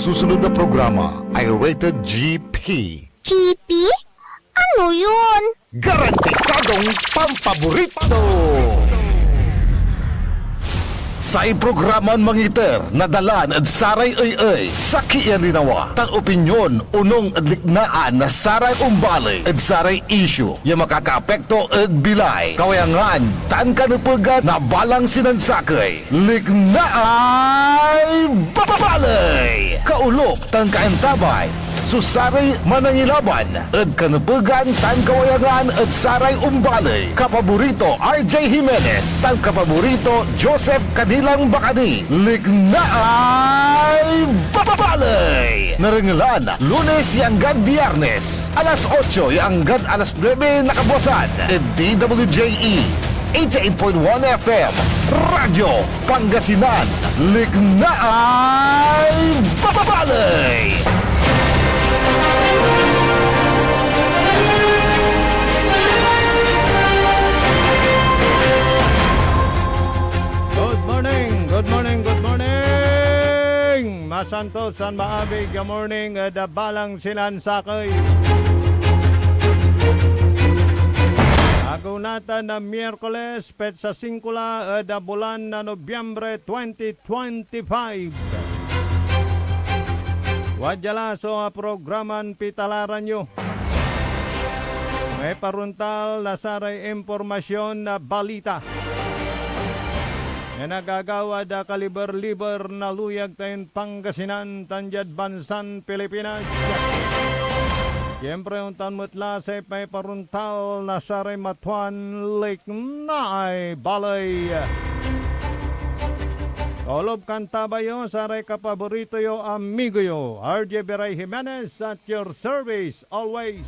susunod na programa ay rated GP. GP? Ano yun? Garantisadong pampaborito! Sa iprograman mangiter, nadalan at saray ay sa kialinawa. Tang opinyon, unong adliknaan na saray umbalay at saray issue. Yung makakaapekto at bilay. Kawayangan, tan kanupugan na balang sinansakay. Liknaay babalay! Kaulok, tan kaantabay. Susaray manangilaban at kanupugan tan kawayangan at saray umbalay. Kapaborito RJ Jimenez, tan kapaborito Joseph Kadilang Bakani. Lignaay babalay! Narangalan, Lunes hanggang Biyernes, alas 8 hanggang alas 9 nakabuasan. At DWJE 88.1 FM Radyo Pangasinan. Lignaay babalay! Good morning! Masantos San Maabig, good morning, da balang sinansakay. Agunatan na Miyerkules, petsa 5 da bulan na Nobyembre 2025. Wadjala so programan pitalaran nyo. May paruntal na saray impormasyon na balita. Na nagagawa da kaliber-liber na luyag tayo Pangasinan, tanjad bansan Pilipinas. Siyempre, untan mutla sa may paruntal na saray matuan Lake Naay Balay. Kolob kantabayo, saray kapaborito yo, amigo yo, RJ Beray Jimenez at your service always.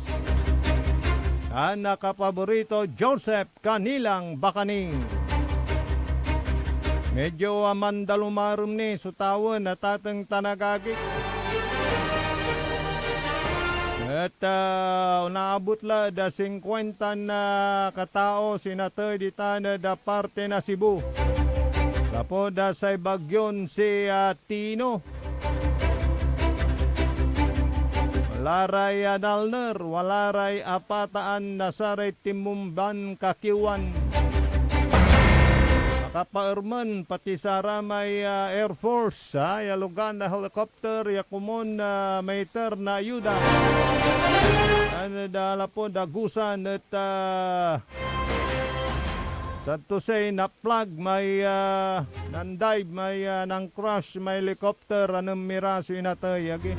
Anak kapaborito Joseph Kanilang Bakaning. Medyo mandalumarum ni sutawan na tatang tanagagik. At naabot la da 50 na katao sinatoy dita na da parte na Cebu. Tapos da sa bagyon si Tino. Walaray Adalner, walaray apataan na saray Timumban Kakiwan. Kapaerman pati sa may Air Force, yalugan na helicopter, yakumon na maiter na ayuda. Ano dala po dagusan at sa to say na plug may nandive, may nang crash, may helicopter, anong miraso inatay, yagi.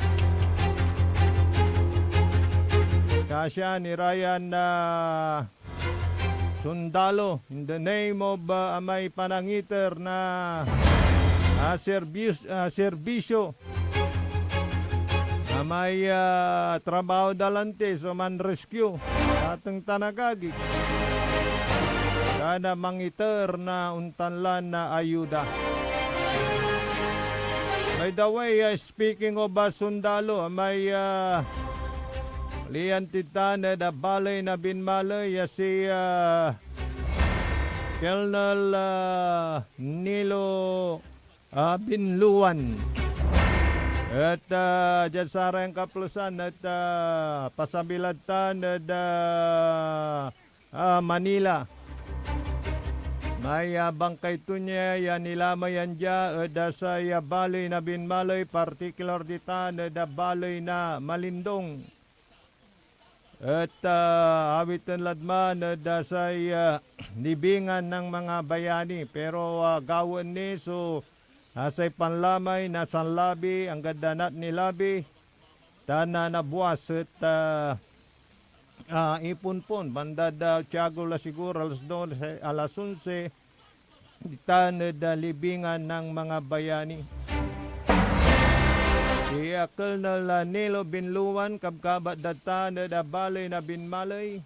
Kasya ni Ryan na sundalo in the name of may panangiter na serbisyo na may trabaho dalante so man rescue atong tanagagi kada mangiter na untanlan na ayuda. By the way, speaking of sundalo, may liyan titan na balay na binmalay si Colonel Nilo Binluan. At dyan sa arang kaplusan at pasabilatan at Manila. May bangkay to niya yan nilamayan dya at sa balay na binmalay, particular ditan at balay na Malindong. At awitan ladman sa libingan ng mga bayani. Pero gawin ni so asay panlamay na sanlabi ang gadanat ni labi. Tana nabuas at ipunpon. Bandad Tiago la siguro alas 11. Tanad libingan ng mga bayani. Si Colonel Nilo Binluan, kabkabat data na balay na binmalay.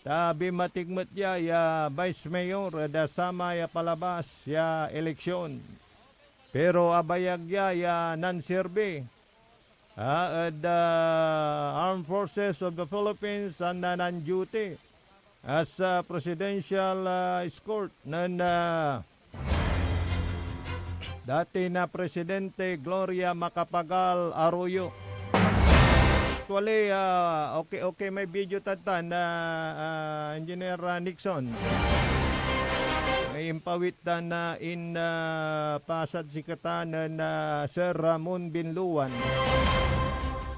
Tabi matigmat ya Vice Mayor, da sama ya palabas ya eleksyon. Pero abayag ya nanserbe. Armed Forces of the Philippines and non-duty as presidential escort nan dati na Presidente Gloria Macapagal Arroyo. Actually, okay, may video tatan na Engineer Nixon. May impawitan na in pasad sikatan na Sir Ramon Binluan.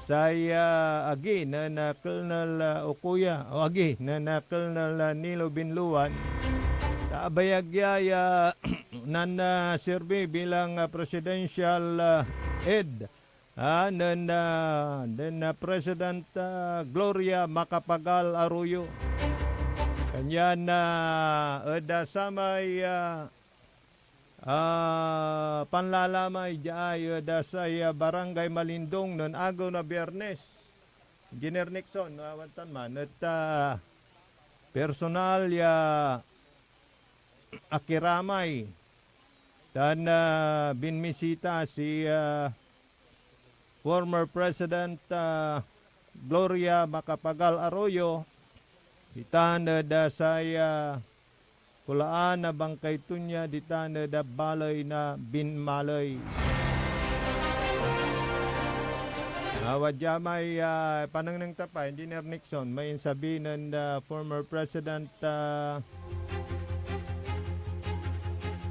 Saya agi na Colonel Okuya, o agi na Colonel Nilo Binluan. Kabayagyaya nan sirbi bilang presidential aide then President Gloria Macapagal Arroyo. Kanya na samay panlalamay diay say Barangay Malindong non agaw na Biyernes. Engineer Nixon, wantan man at personal akiramay dan binmisita si former President Gloria Macapagal Arroyo. Ditan da saya kulaan na bangkay tunya ditan da balay na binmalay. Wadya may panang nang tapay, Engineer Nixon, may sabi ng former President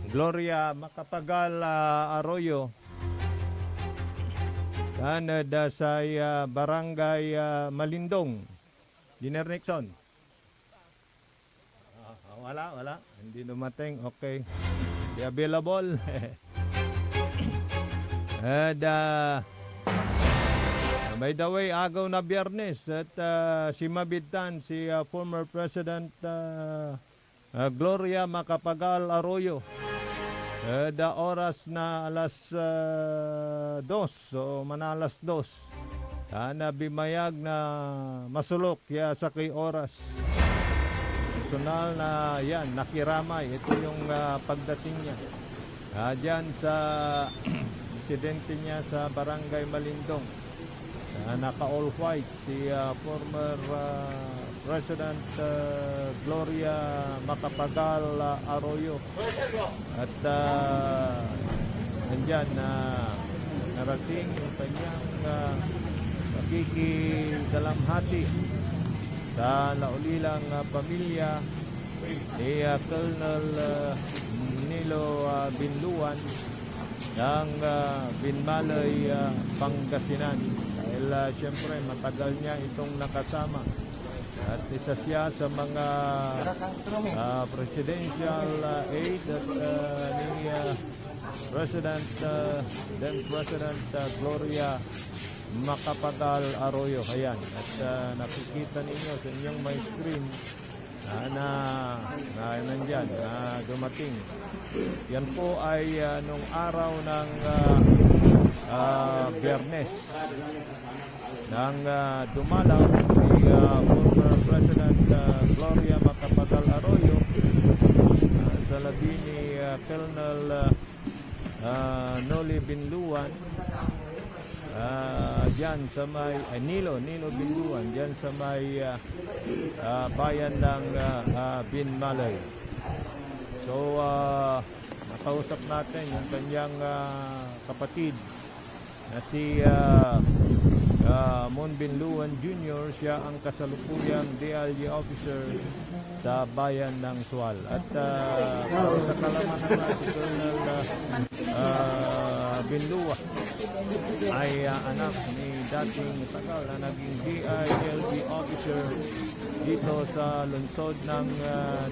Gloria Macapagal Arroyo dan da saya Barangay Malindong. Engineer Nixon. Wala. Hindi dumating. Okay. Di available. By the way, agaw na Biyernes at si Mabidtan, si former President Gloria Macapagal Arroyo. Da oras na alas 2 o manalas 2. Na bimayag na masulok ya sa kay oras. Personal na yan, nakiramay. Ito yung pagdating niya. Diyan sa insidente niya sa Barangay Malindong. Naka-all white si former President Gloria Macapagal Arroyo. At nandyan narating yung kanyang pakikidalamhati sa naulilang pamilya ni Colonel Nilo Binluan ng Binmalay, Pangasinan. Dahil siyempre matagal niya itong nakasama at isa siya sa mga presidential aide at ni President Gloria Macapagal Arroyo. Ayan, at nakikita ninyo sa inyong may screen na nandyan, dumating. Yan po ay nung araw ng Biyernes nang dumalaw si former President Gloria Macapagal Arroyo sa labi ni Colonel Noli Binluan diyan sa may Nilo Binluan diyan sa may bayan ng Binmalay. So nakausap natin yung kanyang kapatid na si Mon Binluan Jr. Siya ang kasalukuyang DLG officer sa bayan ng Sual. At sa kalaman naman si Colonel Binluan ay anak ni dating tagal na naging DILG officer dito sa lungsod ng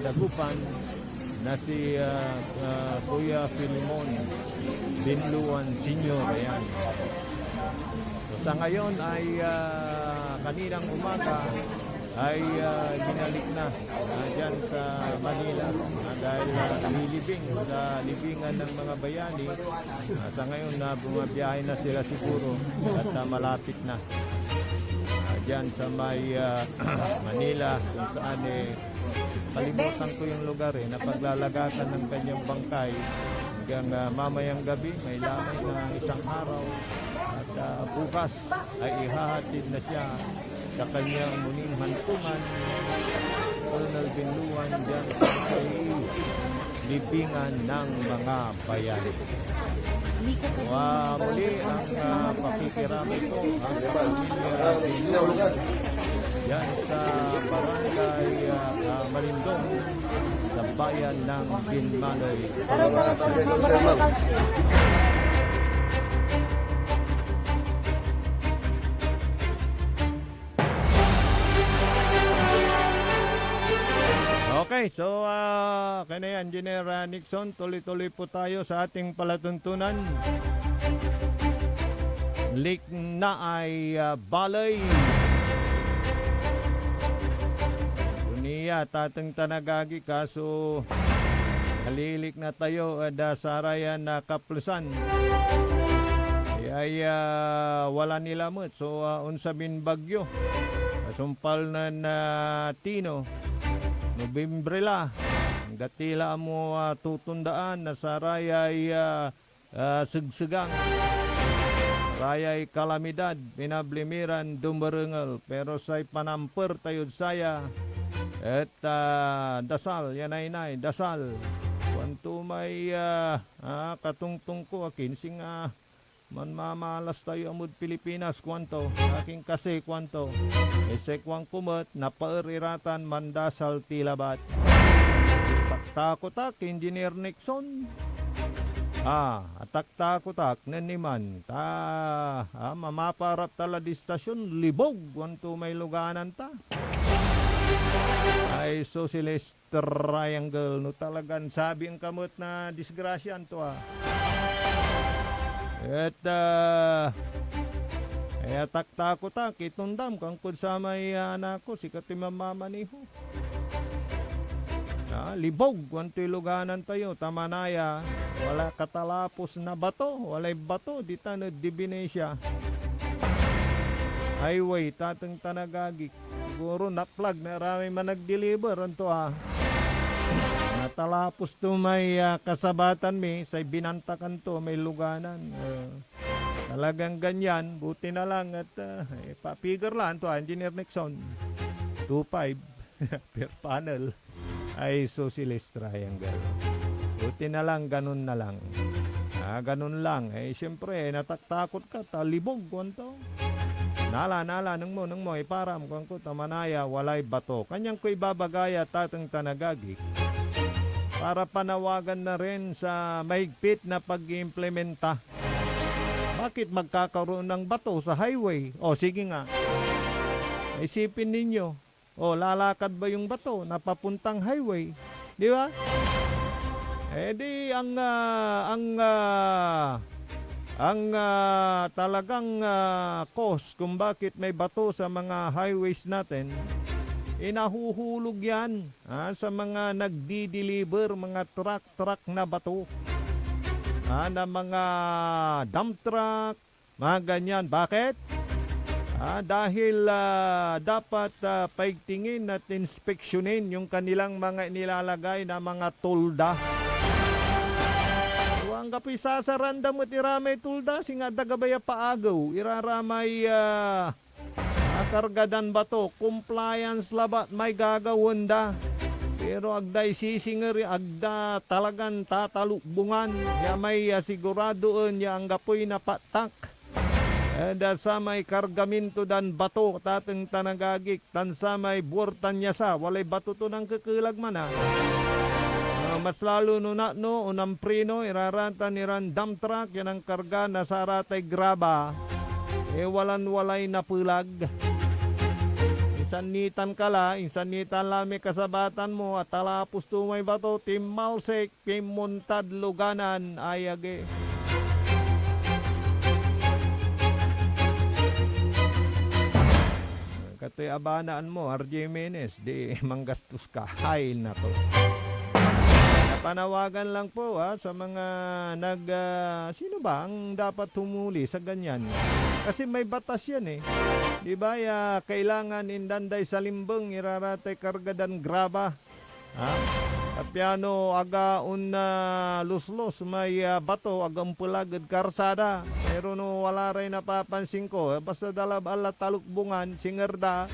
Dagupan na si Kuya Filimon Binluan Sr. Ayan. So, sa ngayon ay kaninang umaga ay ginalik na dyan sa Manila dahil nilibing sa libingan ng mga bayani. Sa ngayon bumabiyahe na sila siguro at malapit na dyan sa may Manila kung saan kalimutan ko yung lugar na paglalagatan ng kanyang bangkay hanggang mamayang gabi may lamay na isang araw at bukas ay ihahatid na siya sa kanyang muning hantungan Colonel Binluan dyan sa libingan ng mga bayani. Muli ang pakikirami ko ang pamilya Binulog yan sa barangay Malindong sa bayan ng Binmaloy. Okay, so kaya Engineer Nixon, tuloy-tuloy po tayo sa ating palatuntunan. Leak na ay balay. Duniya, tatang tanagagi kaso nalilik na tayo sa arayan na kaplusan. Ay wala nilamot. So unsabin bagyo. Kasumpal na Tino. Nobyembre la, datila mo tutundaan na sa rayay sigsigang, rayay kalamidad, pinablimiran, dumarengal, pero say panamper tayo saya, at dasal, yanay-nay, dasal, kwanto may katungtong ko, kinsing manmamalas tayo amod Pilipinas, kwanto, aking kasi kwanto, esekwang kumot, napairiratan, mandasal tilabat. Taktakotak, Engineer Nixon. Atak-takotak, naniman, mamaparap tala di stasyon, libog, kwanto may luganan ta. Ay, Socialist Triangle, no talagang sabi ang kamot na disgrasyan to At taktakotak, itundam kang kung sa may anak ko, si katimamamaniho. Libog, kwanto'y luganan tayo, tamanaya, wala katalapos na bato, walay bato, di tanod, di binesya. Highway, tatang tanagagik, siguro na-plug, marami man nag-deliver, anto natalapos to may kasabatan say binantakan to, may luganan. Talagang ganyan, buti na lang at pa-figure lang to, Engineer Nixon. 2.5 per panel ay Socialist Triangle. Buti na lang, ganun na lang. Ganun lang. Siyempre, nataktakot ka, talibog, kwanto. Nala, nang mo, iparam, kwanto, tamanaya, walay bato. Kanyang ko ibabagaya, tatang tanagagik. Para panawagan na rin sa mahigpit na pag-implementa. Bakit magkakaroon ng bato sa highway? Sige nga. Isipin ninyo, lalakad ba yung bato na papuntang highway? Di ba? Di ang talagang cause kung bakit may bato sa mga highways natin, inahuhulog yan sa mga nagdi-deliver, mga truck na bato. Na mga dump truck, mga ganyan. Bakit? Dahil dapat paigtingin at inspeksyonin yung kanilang mga nilalagay na mga tulda. Ang kapi sasaranda mo tiramay tulda, singa dagabaya paagaw, iraramay kargadan bato, compliance labat may gagawin da. Pero agday sisingeri, agda talagang tatalukbungan, ya may siguradoon ya ang gapoy na patak. Da sa may kargaminto dan bato, tateng tanagagik, tan sa may buwartan niya sa, walay bato to ng kakilag man mas lalo no unang prino, iraranta ni random truck, yan ang karga na saratay graba, walan-walay na pulag. Insanitan kala, insanitan lami kasabatan mo, at talapos tumay bato, timalsek, pimuntad luganan, ayage. Katoy abanaan mo, RJ Menes, di manggastos ka, hay na to. Panawagan lang po sa mga sino ba ang dapat humuli sa ganyan? Kasi may batas yan Di ba kailangan indanday sa limbang iraratay kargadan graba. Piano aga luslos may bato agang pulagad karsada. Pero no wala rin napapansin ko basta dalab ala talukbungan singerda.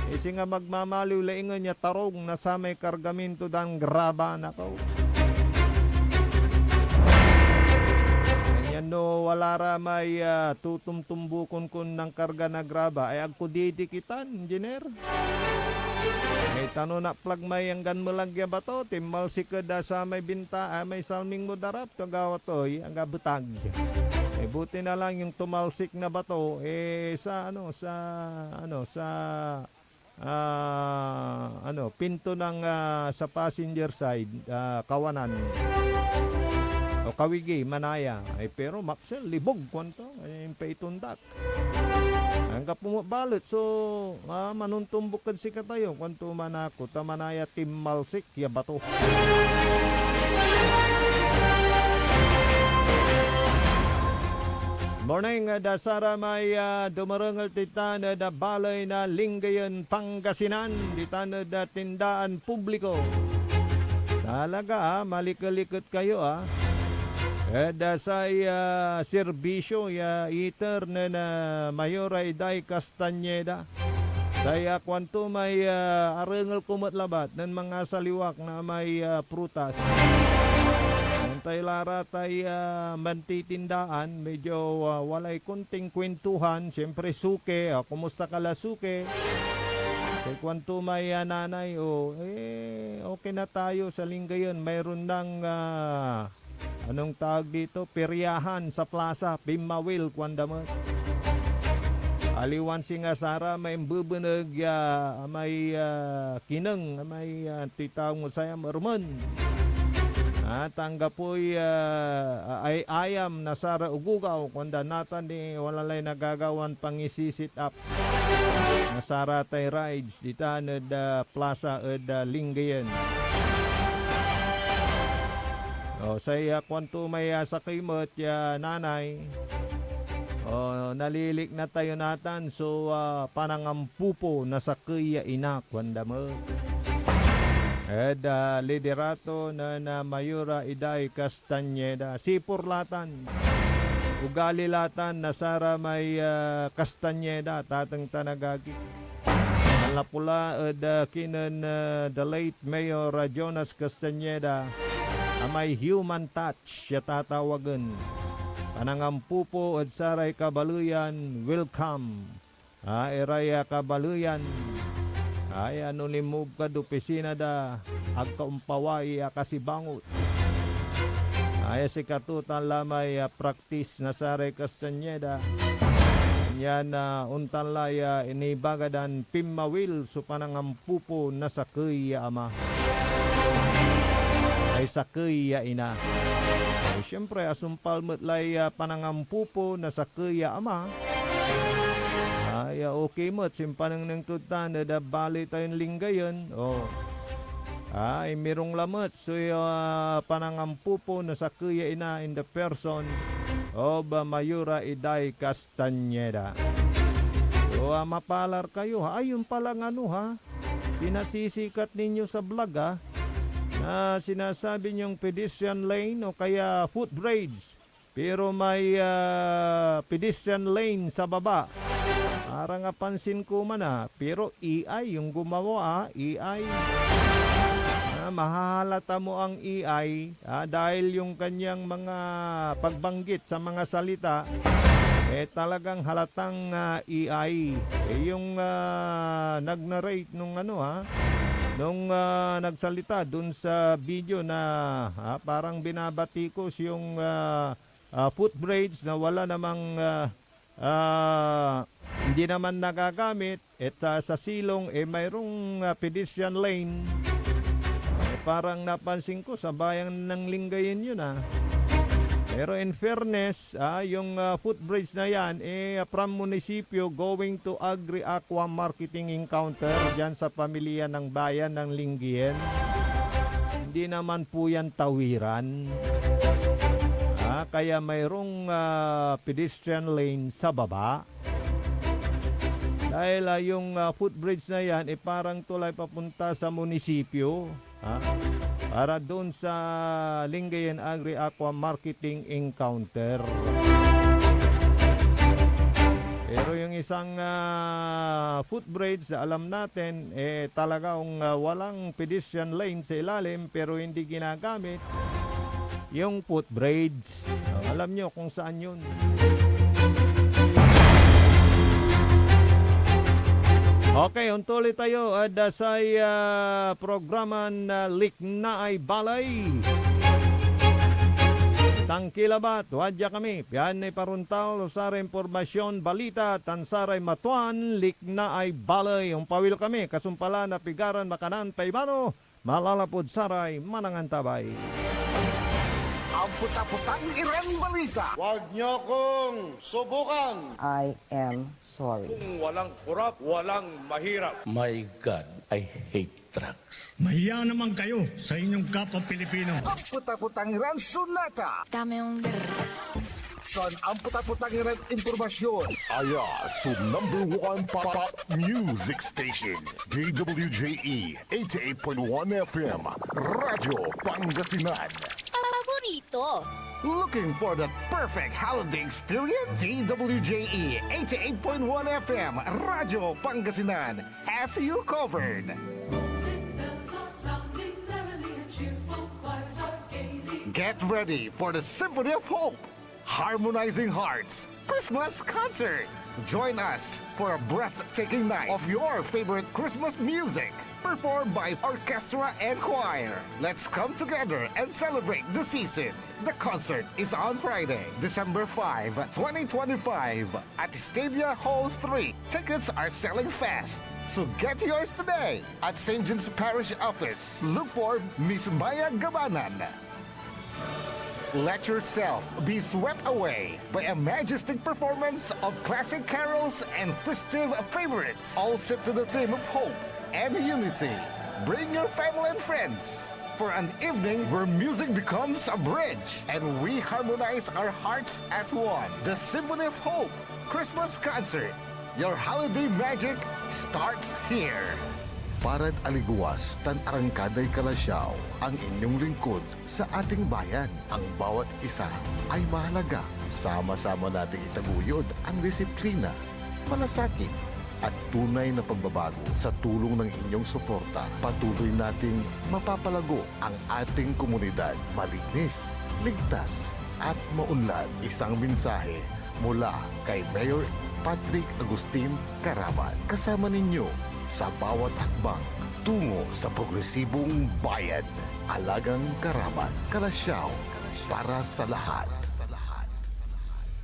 Singa magmamaliw laingan niya tarong na sa may kargaminto dan graba nakaw. no wala ra may tutumtumbukon kun ng karga na graba ay agko didikitan, engineer. May tano na plug may hanggan mo lang ba to, timal si kada sa may binta, may salming mo darap, kagawa to, ang butag. Buti na lang yung tumalsik na bato, sa pinto ng sa passenger side, kawanan. O kawigi, manaya. Pero maksel, libog, kwanto, yung paitundak. Hanggang pumabalot, so manuntumbok kad si katayo, kwanto manako, tamanaya timmalsik, ya bato. Morning, dasara may dumarangal titan da balay na Lingayen, Pangasinan, titan da tindaan publiko. Talaga malikalikot kayo dasay serbisyo ya iter na Mayora Iday Castañeda. Saya kwanto may arangal kumatlabat ng mga saliwak na may prutas. Tay lara tay mantitindaan, medyo walay kunting kwentuhan. Siyempre suke, kumusta ka la suke? Kay kwanto may nanay, okay na tayo sa Lingayen. Mayroon ng anong tawag dito, peryahan sa plaza, Pimawil, kwandamot. Aliwan si nga Sara, may mbubunag, may kinang, may titawag mo saya, marman. Tanggapoy ay ayam na Sara ugugaw kunda natan ni walalay nagagawan pangisisit up na Sara tay rides dita da plaza da Lingayen. Saya kwanto may sakimot ya nanay. Nalilik na tayo natan so panangampupo na sakya ina kwanda mo. Liderato na Mayora Iday Castañeda. Sipurlatan. Ugalilatan na Sara may Castañeda. Tatang tanagagi. Alapula kinan the late Mayor Jonas Castañeda. May human touch siya tatawagan. Panangampupo at Saray Kabaluyan. Welcome. Eraya Kabaluyan. Ay limog ka do pisina da agkaumpawai akasibangot. Ay si katutan lamay practice na Saray Castañeda. Yan untan laya inibagadan Pimawil so panangampupo na sakya ama. Ay sakya ina. Ay siyempre asumpal motlay panangampupo na sakya ama. Ay okay mo, simpanang ng tutan da bali tayong Lingayen. Ay mirong lamot so panangampupo na sakya ina in the person of Mayora Iday Castañeda. So mapalar kayo ayun palang pinasisikat ninyo sa vlog na sinasabi niyong pedestrian lane o kaya footbridge pero may pedestrian lane sa baba. Parang pansin ko man pero AI yung gumawa AI. Mahahalata mo ang AI dahil yung kanyang mga pagbanggit sa mga salita talagang halatang AI. Yung nag-narrate nung nung nagsalita dun sa video na parang binabatikos yung footbridge na wala namang hindi naman nagagamit at sa silong mayroong pedestrian lane. Parang napansin ko sa bayan ng Lingayen yun Pero in fairness, yung footbridge na yan from munisipyo going to Agri-Aqua Marketing Encounter dyan sa pamilya ng bayan ng Lingayen. Hindi naman po yan tawiran. Kaya mayroong pedestrian lane sa baba. Dahil yung footbridge na yan parang tulay papunta sa munisipyo. Para doon sa Lingayen Agri-Aqua Marketing Encounter. Pero yung isang footbridge alam natin talagang walang pedestrian lane sa ilalim pero hindi ginagamit. yung foot braids. Alam nyo kung saan yun. Okay, untuloy tayo sa programan Liknaay Balay. Tangkilabat, wadya kami. Piyan ay paruntal, usara impormasyon, balita, tansaray matuan, Liknaay Balay. Umpawil kami, kasumpala na pigaran, makanan, paibano, malalapod saray, manangantabay. Ang puta-putang Iran balita. Huwag niyo kong subukan. I am sorry. Kung walang kurap, walang mahirap. My God, I hate drugs. Mahiya naman kayo sa inyong kapwa Pilipino. Ang puta-putang Iran sunata. Dame yung Son ang puta-putang Iran impormasyon. Aya, so number 1 pop music station. DWJE 88.1 FM. Radyo Pangasinan. paborito. Looking for the perfect holiday experience? DWJE 88.1 FM, Radyo Pangasinan has you covered. Get ready for the Symphony of Hope, Harmonizing Hearts Christmas Concert. Join us for a breathtaking night of your favorite Christmas music, performed by orchestra and choir. Let's come together and celebrate the season. The concert is on Friday, December 5, 2025 at Stadia Hall 3. Tickets are selling fast, so get yours today at St. John's Parish Office. Look for Miss Maya Gabanan. Let yourself be swept away by a majestic performance of classic carols and festive favorites, all set to the theme of hope and unity. Bring your family and friends for an evening where music becomes a bridge and we harmonize our hearts as one. The Symphony of Hope Christmas Concert. Your holiday magic starts here. Parad aliguas, tan arangkaday kalasyaw, ang inyong lingkod sa ating bayan. Ang bawat isa ay mahalaga. Sama-sama nating itaguyod ang disiplina, malasakit, at tunay na pagbabago. Sa tulong ng inyong suporta, patuloy nating mapapalago ang ating komunidad. Malinis, ligtas, at maunlad. Isang mensahe mula kay Mayor Patrick Agustin Caraman. Kasama ninyo sa bawat hakbang tungo sa progresibong bayan. Alagang Caraman, Kalasyaw, para sa lahat.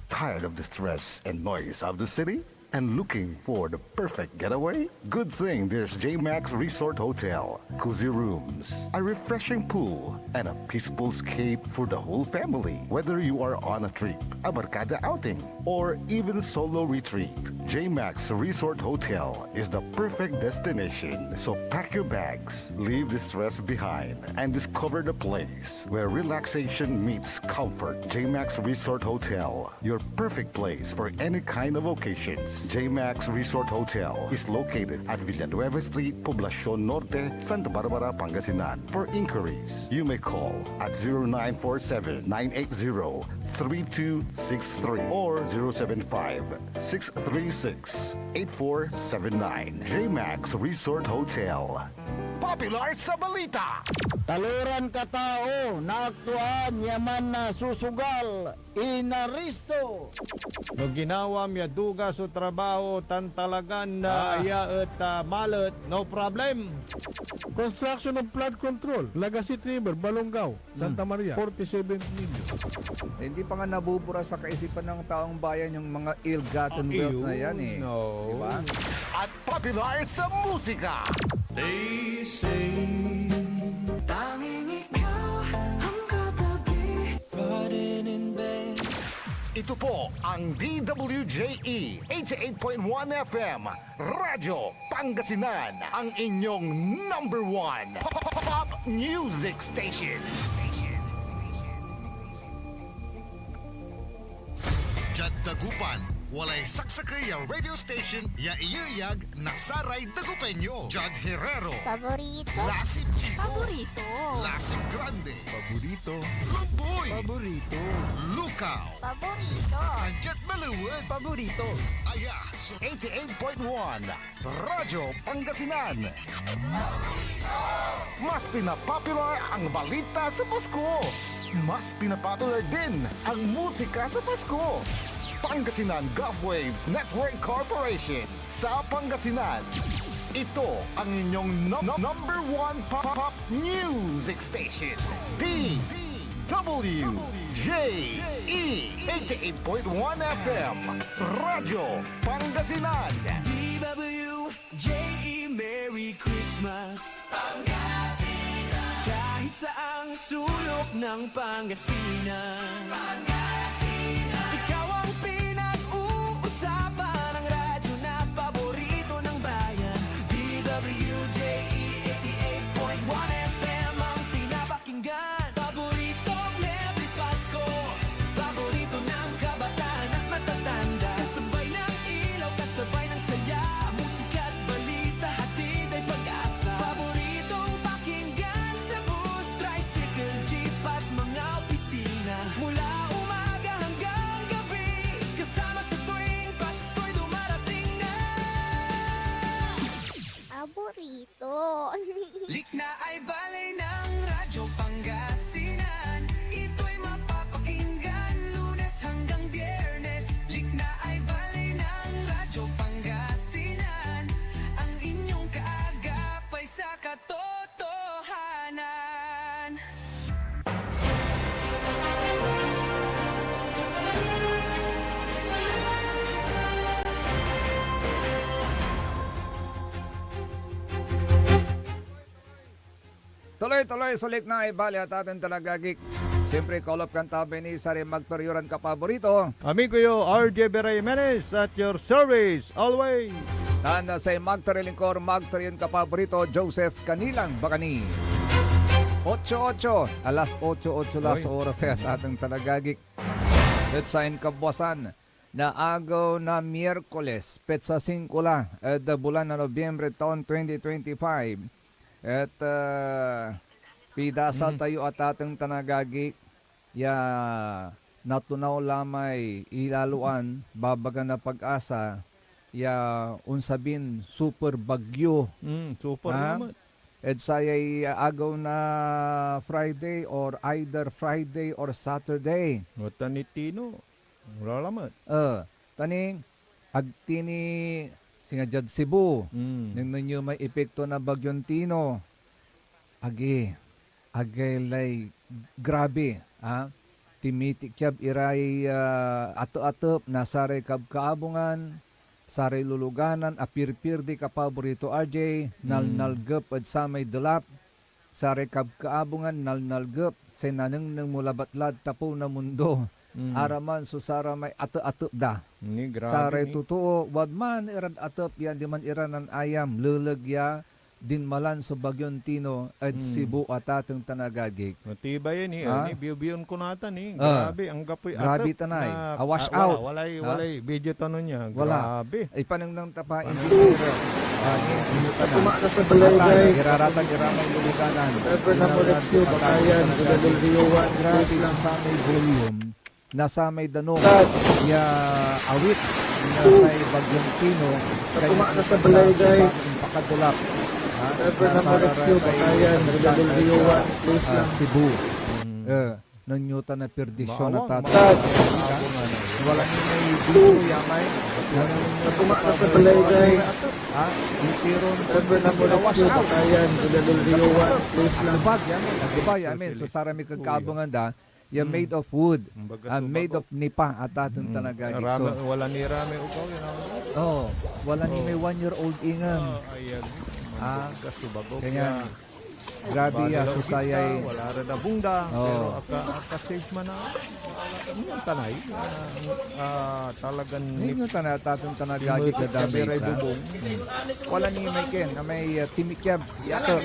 Tired of the stress and noise of the city? And looking for the perfect getaway? Good thing there's J-Max Resort Hotel. Cozy rooms, a refreshing pool, and a peaceful escape for the whole family. Whether you are on a trip, a barkada outing, or even solo retreat, J-Max Resort Hotel is the perfect destination. So pack your bags, leave the stress behind, and discover the place where relaxation meets comfort. J-Max Resort Hotel, your perfect place for any kind of occasions. J-Max Resort Hotel is located at Villanueva Street, Poblacion Norte, Santa Barbara, Pangasinan. For inquiries, you may call at 0947-980-3263 or 075-636-8479. J-Max Resort Hotel. Popular sa balita! Taluran katao, naaktuan, yaman na susugal, inaristo. No ginawa miya duga sa trabaho, tan talagan na aya at malet, no problem. Construction of flood control, Lagasit River, Balongaw, Santa Maria, 47 million. Hindi pa nga nabubura sa kaisipan ng taong bayan yung mga ill-gotten wealth na yan eh. No. Diba? At popular sa musika! Ito po ang DWJE 88.1 FM Radyo Pangasinan, ang inyong number 1 pop music station. Jad Dagupan, walay saksakay ang radio station ya iyayag nasaray Dagupenyo. Jad Herrero, Paborito. Lasip Chico, Paborito. Lasip Grande, Paborito. Lumboy, Paborito. Lukaw, Paborito. Anjet Maluwad, Paborito. Aya, so 88.1 Radyo Pangasinan. Mas pinapopular ang balita sa Pasko. mas pinapatuloy din ang musika sa Pasko. Pangasinan Gulf Waves Network Corporation sa Pangasinan. Ito ang inyong number one pop music station. DWJE 88.1 FM Radyo Pangasinan. DWJE Merry Christmas Pangasinan. Kahit saang sulok ng Pangasinan, ikaw ang pinag-uusapan ng radyo na paborito ng bayan. DWJE 88.1 FM ang pinapakinggan. Paboritong Merry Pasko, paborito ng kabataan at matatanda. Kasabay ng ilaw, kasabay ng saya, musika at balita, hatid ay pag-asa. Paboritong pakinggan sa bus, tricycle, jeep at mga opisina. Mula umaga hanggang gabi, kasama sa tuwing Pasko'y dumarating na. Paborito. Likna ay balay ng Radyo Pangasinan. Ito'y mapapakinggan Lunes hanggang Biyernes. Likna ay balay ng Radyo Pangasinan. Ang inyong kaagapay sa katotohanan. Tuloy-tuloy sulik na ibali at atin talagagik. Siyempre, call up kantabi ni Sari Magtoryoran ka paborito. Amigo yo, RJ Jimenez at your service always. Tanda sa Magtorilingkor, Magtoryon ka paborito, Joseph Kanilang Bakani. 8-8, alas 8-8 las oras at ating talagagik. Let's sign kabuwasan na agaw na Miyerkules, petsa 5 la, at bulan na Nobyembre taon 2025. At pidasal tayo at ating tanagagi ya natunaw lamay ilaluan babaga na pag-asa ya unsabin super bagyo Super ha? naman. At sayay agaw na Friday or either Friday or Saturday. Wata ni Tino. Lalamat. Taning agtini singa Jad Cebu. Nang ninyo may epekto na bagyon Tino. Agay lay grabe. Ha? Timiti kyab iray ato-atop na saray kaabungan, saray luluganan, apir-pir di kapaborito RJ, nalnalgep at samay delap, saray kaabungan, nalnalgep, senanang nang mulabatlad tapo na mundo. Araman so sara may ato-atop da. Ni grabe. Saray ni. totoo, wad man irad atop yan, di man iranan ayam, lulagya, din malan sa Bagyon Tino at Cebu at atong tanagagig. Matibay yan Ha? biyon ko natan Grabe, ang gapoy Grabe atap tanay. na- Wash out. Walay video tanong niya. Wala. Grabe. Ay panang nang tapa engineer. Kumaka sa balay guys. Iraratag iramay luluganan. Ever na mo rescue bakayan. Grabe lang sa may volume. Nasa may danong. Ya awit. Nasa may Bagyong Tino. Kumaka sa balay guys. Pakadulap. Ever na mo rescue bakayan. Cebu. Nanyuta na perdisyon na Bawang, tatay. Wala nyo may video yamay. Kumaka sa balay guys. Ha? Itiron. Ever na mo rescue bakayan. Nagbibag yamin. So sarami kagkaabungan da. Ya made of wood. Made of nipa at atong tanagagi. So, Wala ni Rame ukaw yun. wala ni may 1-year-old ingan. Ayan. Ah, Gasubagok Kanya, grabe ya, susayay. Wala rin na bungda. Oo. Pero aka-safe man na. Tanay. Talagang Ninyo tatong tanagagi ka damage. Wala ni may ken, na may timikyab. Yato,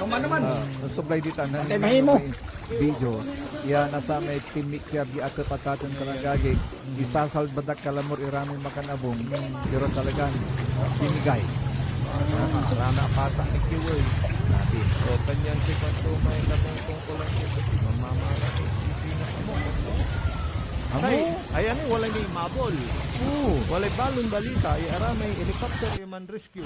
sublay dita na may video. Ya nasa may timikyab yato patatong tanagagi. Isasalbadak kalamor irami makanabong. Pero talagang tinigay. Rana patang ni Kiwoy. Nabi. O kanyan si Pantumay katungkong ko lang ito. Mamamara. Ayan wala ni mabol. Wala balon balita. Iara may helicopter human rescue.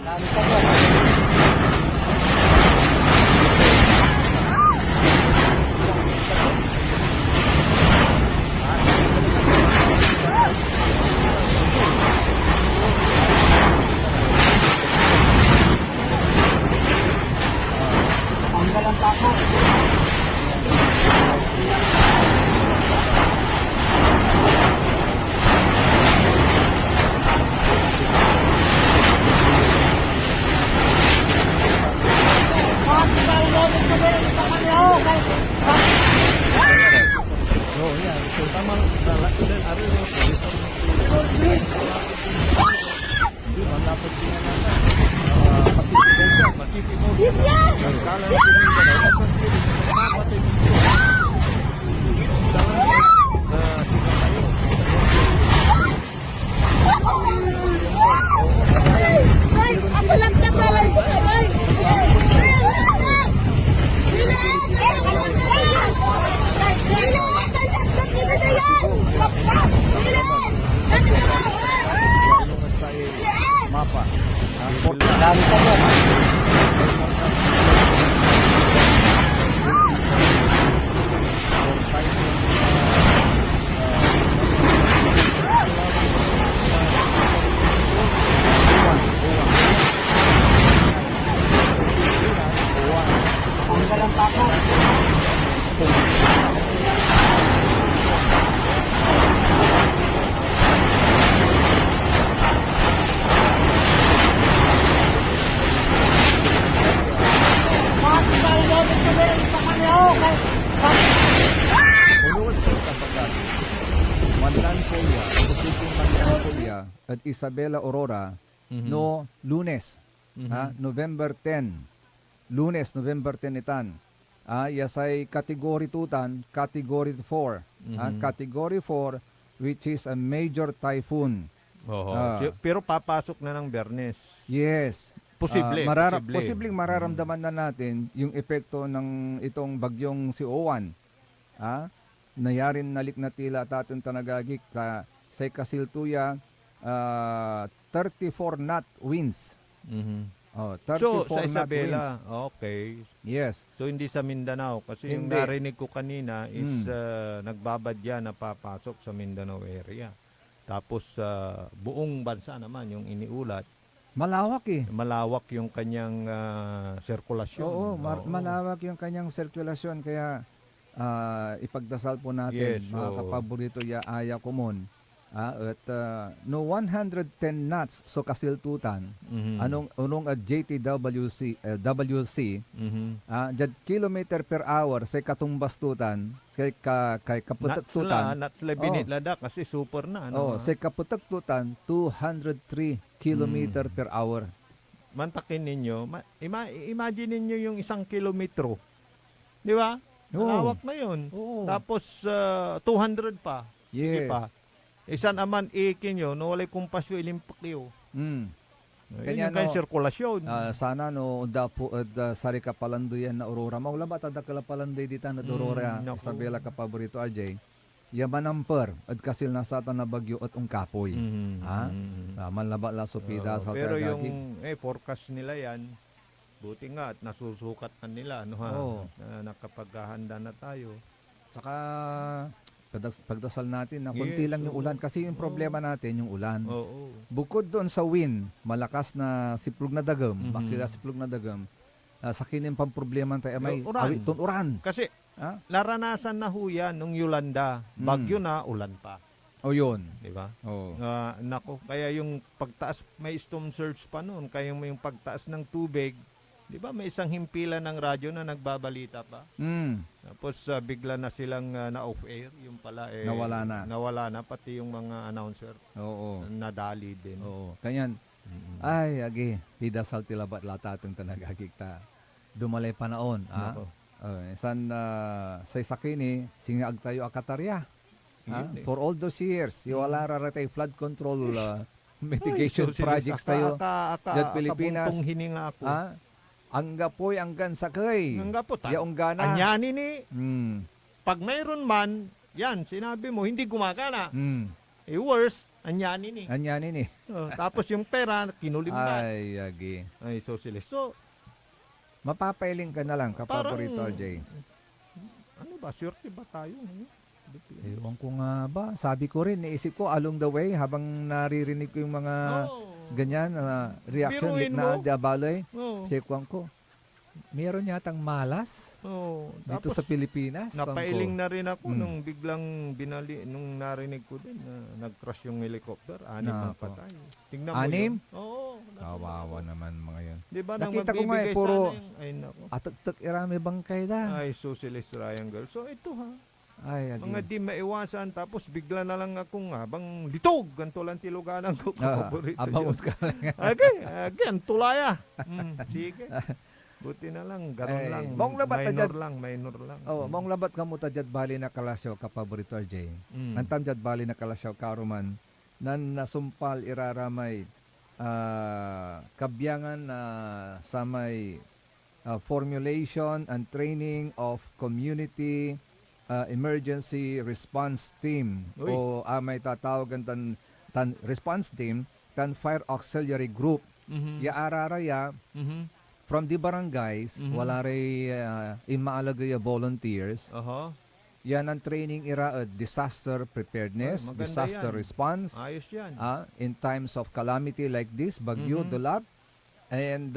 Marami pa dyan. Tanggalan pa ako. Ulod sa kasagat, Manlan Polya, Posibleng Manlan Polya at Isabela Aurora no Lunes, November 10. Lunes, November 10 itan. Yasay Category 2 tan, Category 4. Category 4 which is a major typhoon. Oo. Ah. Pero papasok na ng Bernes. Yes. Posible. Posibleng mararamdaman na natin yung epekto ng itong bagyong si Owan. Nayarin nalik na tila tatin tanagagik sa kasiltuya 34 knot winds. Oh, 34 So, sa knot winds. Isabela, okay. Yes. So, hindi sa Mindanao. Kasi yung Hindi. narinig ko kanina is nagbabadya na papasok sa Mindanao area. Tapos, buong bansa naman yung iniulat. Malawak eh. Malawak yung kanyang sirkulasyon. Oo, malawak yung kanyang sirkulasyon kaya ipagdasal po natin Yes, mga oo. kapaborito ya aya kumon. At no 110 knots so kasiltutan unong JTWC WC jad kilometer per hour sa katumbastutan kay kaputaktutan Nuts la binidlada kasi super na. Ano, sa kaputaktutan 203 kilometer per hour. Mantakin ninyo, imagine ninyo yung 1 kilometro. Di ba? Oo. Malawak na yun. Oo. Tapos 200 pa. Di Yes. pa? Isan aman ikin yun, no walay kumpasyo ilimpak yun. Mm. Yun Kanya, yung kanyang no, sirkulasyon. Sana no dapo sari ka palanduyan na Aurora. Maula ba tada kala palanday dita na Aurora naku. Isabela ka paborito RJ. Yaman amper at kasil na satan na bagyo at ungkapoy. Manlaba la supida sa Pero kagagi. yung forecast nila yan, buti nga at nasusukat na nila. No, ha? Oo. Nakapaghahanda na tayo. Saka pagdasal natin na kunti Yes, lang yung oo. ulan kasi yung problema natin yung ulan. Oo. Bukod doon sa wind, malakas na siplog na dagam, maksila siplog na dagam. Sa kinin pang problema tayo may Uran. awit ton uran. Kasi Ha? naranasan na ho yan nung Yolanda. Bagyo na, ulan pa. O yun. Di ba? Oh. Nako, kaya yung pagtaas, may storm surge pa noon. Kaya yung pagtaas ng tubig, di ba may isang himpilan ng radyo na nagbabalita pa. Tapos bigla na silang na-off air. Yung pala Nawala na. Nawala na, pati yung mga announcer. Oo. Nadali din. Oo. Kanyan, ay, agi, pidasal tilabat lata itong tanagagig ta. Dumalay panaon. Nako. San say sakini, singag tayo akatarya. Yun eh. For all those years, iwala raratay flood control mitigation Ay, so, projects tayo. Diyan Pilipinas. Akabuntong hininga ako. Anggapoy anggan sakay. Hangga po, Yaong gana. anyani ni, pag mayroon man, yan, sinabi mo, hindi gumagana. Worse, anyani ni. Anyanin eh. Tapos yung pera, kinulimbat. Ay, agi. Ay, so sila. So, Mapapailing ka na lang, kapaborito Parang- RJ. ano ba, swerte ba tayo? Ewan ko nga ba. Sabi ko rin, naisip ko along the way, habang naririnig ko yung mga ganyan, reaction, Biruin likna, mo. diabalay, Oo. sikuan ko. Meron yatang malas Oo. dito Tapos, sa Pilipinas. kuwan ko. napailing na rin ako nung biglang nung narinig ko din na nag-crash yung helicopter. 6 ang Nako. patay. Tingnan mo 6? yun. Oo. Kawawa naman mga yun. Di ba nang Nakita ko nga magbibigay puro sana yung, ay nako. atak-tak irami bangkay da. Ay, socialist triangle. So ito ha, Ay, agi. mga di maiwasan tapos bigla na lang akong habang litog, ganito lang tiluganan ko. Paborito Abang yun. ka lang. Again, tulaya. Sige. Buti na lang, garon Ay, lang. mong labat na Minor lang. Mong labat ka mo tajad bali na kalasyo kapaborito RJ. Antam jad bali na kalasyo karuman nan nasumpal iraramay kabyangan sa may formulation and training of community emergency response team. Uy. O may tatawagan tan response team kan fire auxiliary group Mhm. Ya araraya Mhm. from the barangays, Mhm. wala rin imaalagay volunteers. Oho. Yan ang training ira disaster preparedness, Ay, maganda disaster yan. response. Ayos yan. In times of calamity like this, bagyo, Mhm. dulap, and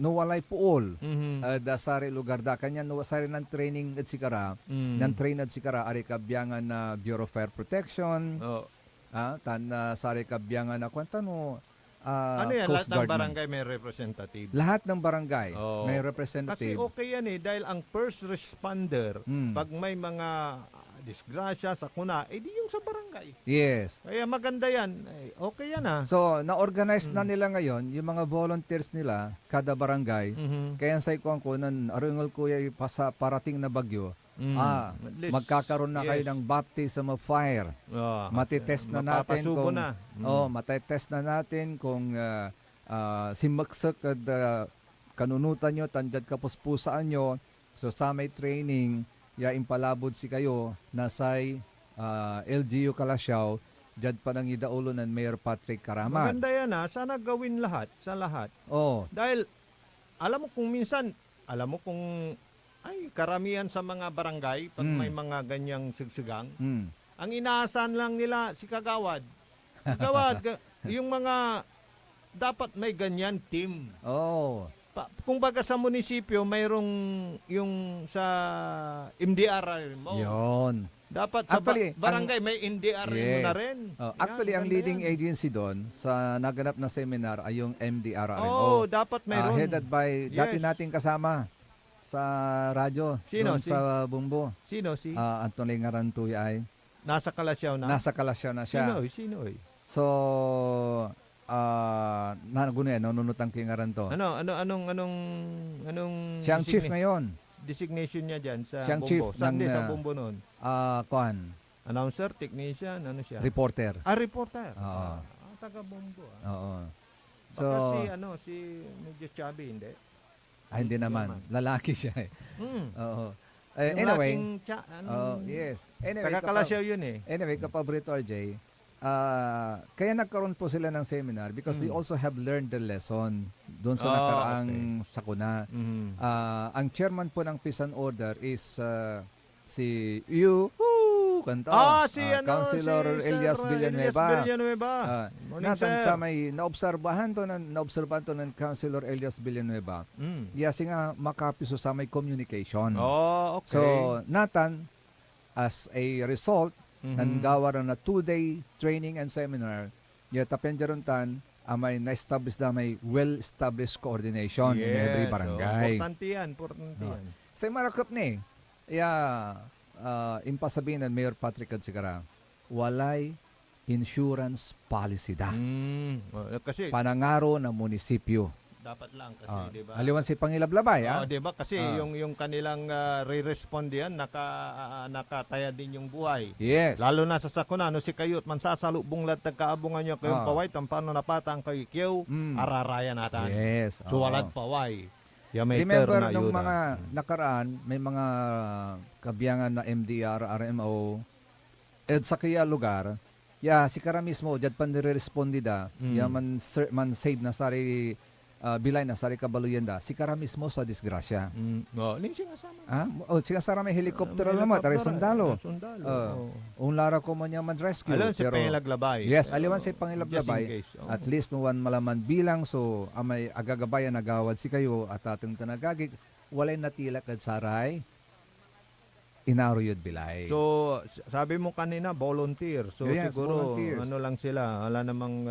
no walay puol. Mhm. Da sari lugar da kanya no sari ng training at sikara, Mm. ng train at sikara ari kabyangan na Bureau of Fire Protection, Oh. tan sari kabyangan na kwanta no Ano yan? Coast Lahat ng Guard man. barangay may representative. Lahat ng barangay Oo. may Kasi representative. okay yan dahil ang first responder, Mm. pag may mga disgrasya, sakuna, di yung sa barangay. Yes. Kaya maganda yan. Okay yan So, na-organize na nila ngayon yung mga volunteers nila kada barangay. Mhm. Kaya sa ikuan ko nan aringal kuya sa parating na bagyo. Mm. At least, magkakaroon na kayo yes. ng baptism of fire. Matitest na natin Mapapasubo kung na. matitest na natin kung simaksek at kanunutan nyo, tandad kapuspusaan nyo. So sa may training, ya impalabod si kayo nasay LGU Kalasyaw, jad pa nang idaulo ng Mayor Patrick Karamat. Maganda yan Sana gawin lahat, sa lahat. Oh, Dahil, alam mo kung minsan, ay karamihan sa mga barangay, pag Mm. may mga ganyang sigsigang, mm. ang inaasahan lang nila si Kagawad. Kagawad, yung mga, dapat may ganyan team. Oh, Kung baga sa munisipyo, mayroong yung sa MDR mo. yun. Dapat sa Actually, barangay may MDR mo Yes. na rin. Actually, ang maganda leading yan. agency doon sa naganap na seminar ay yung MDRRMO. Oh, dapat mayroon. Headed by dati Yes. nating kasama sa radyo Sino? doon sa Bumbo. Sino si? Anthony Ngarantuy ay Nasa Kalasyaw na? nasa Kalasyaw na siya. Sino? So, nanunutang kay Ngaranto. Anong Siya ang chief ngayon. designation niya diyan sa Siyang Bumbo? chief Saan ng, din sa Bumbo noon? Kwan, Announcer, technician, ano siya? reporter. Reporter. Oo. Taga Bumbo. Oo. So, So, si medyo chubby, hindi? hindi naman. Lalaki siya eh. Hmm. Oo. Yung Anyway, aking yes. Anyway, Taga Kalasyaw yun Anyway, Kapabrito RJ, kaya nagkaroon po sila ng seminar because they also have learned the lesson doon sa nakaraang sakuna. Mhm. Ang chairman po ng Peace and Order is si kanta. Councilor si Elias Sir Villanueva. Morning, Natan sir. sa may naobserbahan to ng Councilor Elias Villanueva. Yasi nga makapiso sa may communication. Okay. So, Nathan, as a result, nanggawa na 2-day training and seminar, yata penjaruntan, may na-establish na may well-established coordination in every barangay. Importante yan. Sa marakap ni, impasabihin ng Mayor Patrick Kadsigara, walay insurance policy da. Kasi Panangaro ng munisipyo. dapat lang kasi, di ba? Aliwan si Pangilablabay, di ba? Kasi yung kanilang re-respond yan, nakataya din yung buhay. Yes. Lalo na sa sakuna, si kayot, mansasalubong lahat nagkaabungan nyo kayong paway, tampano napatang kayo kiyaw, araraya natin. Yes. So, walad paway. May Remember, na nung yun, mga nakaraan, may mga kabiyangan na MDR, RMO, sa kaya lugar, si Kara mismo, dyan pa nire-respondida, man save na sari bilay na sari kabaluyenda, si Kara mismo sa disgrasya. Sinasara may helikopter naman, tari sundalo. Lara ko mo niya man-rescue. Alon si Pangilablabay. Yes, aliwan si Pangilablabay. Just in case. At least nuwan malaman bilang, so amay agagabayan nagawad si kayo at ating tanagagig, walay natilak at saray, inaruyod bilay. So, sabi mo kanina, volunteer. So, Yes, siguro, volunteers. ano lang sila, wala namang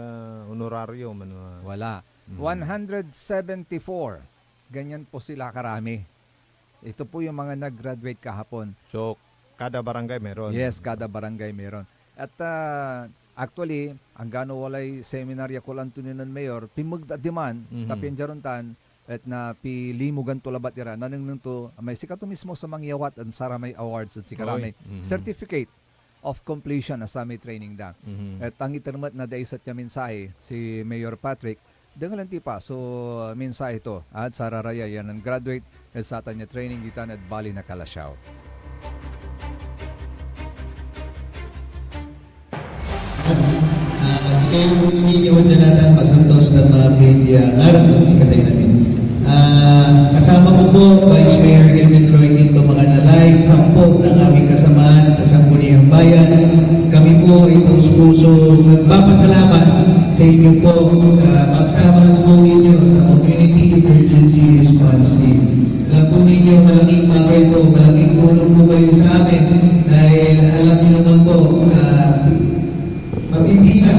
honorarium. Wala. 174. Ganyan po sila karami. Ito po yung mga nag-graduate kahapon. So, kada barangay meron. Yes, kada barangay meron. At actually, ang gano walay seminarya ko lang tunin ng mayor, pimagdadiman, tapinjaruntan, at na pilimugan to labat ira. Nanang to, may sikato mismo sa mangyawat ang saramay awards at sikaramay certificate of completion na sa may training da. At ang itermat na daisat niya mensahe, si Mayor Patrick, dengan pa. So, mensahe ito. At sa raraya yan ang graduate sa niya training gitan at Bali na Kalasyaw. Sige, hindi nyo dyan natin pasantos ng mga media ngarap at sikatay namin. Kasama ko po, Vice Mayor Kelvin Troy Quinto Macanalay, 10 ng aming kasamahan sa Sangguniang Bayan. Kami po ay puso nagpapasalamat sa inyo po sa pagsama po ninyo sa Community Emergency Response Team. Alam po ninyo, malaking bagay po, malaking tulong po kayo sa amin dahil alam niyo naman po, mabibina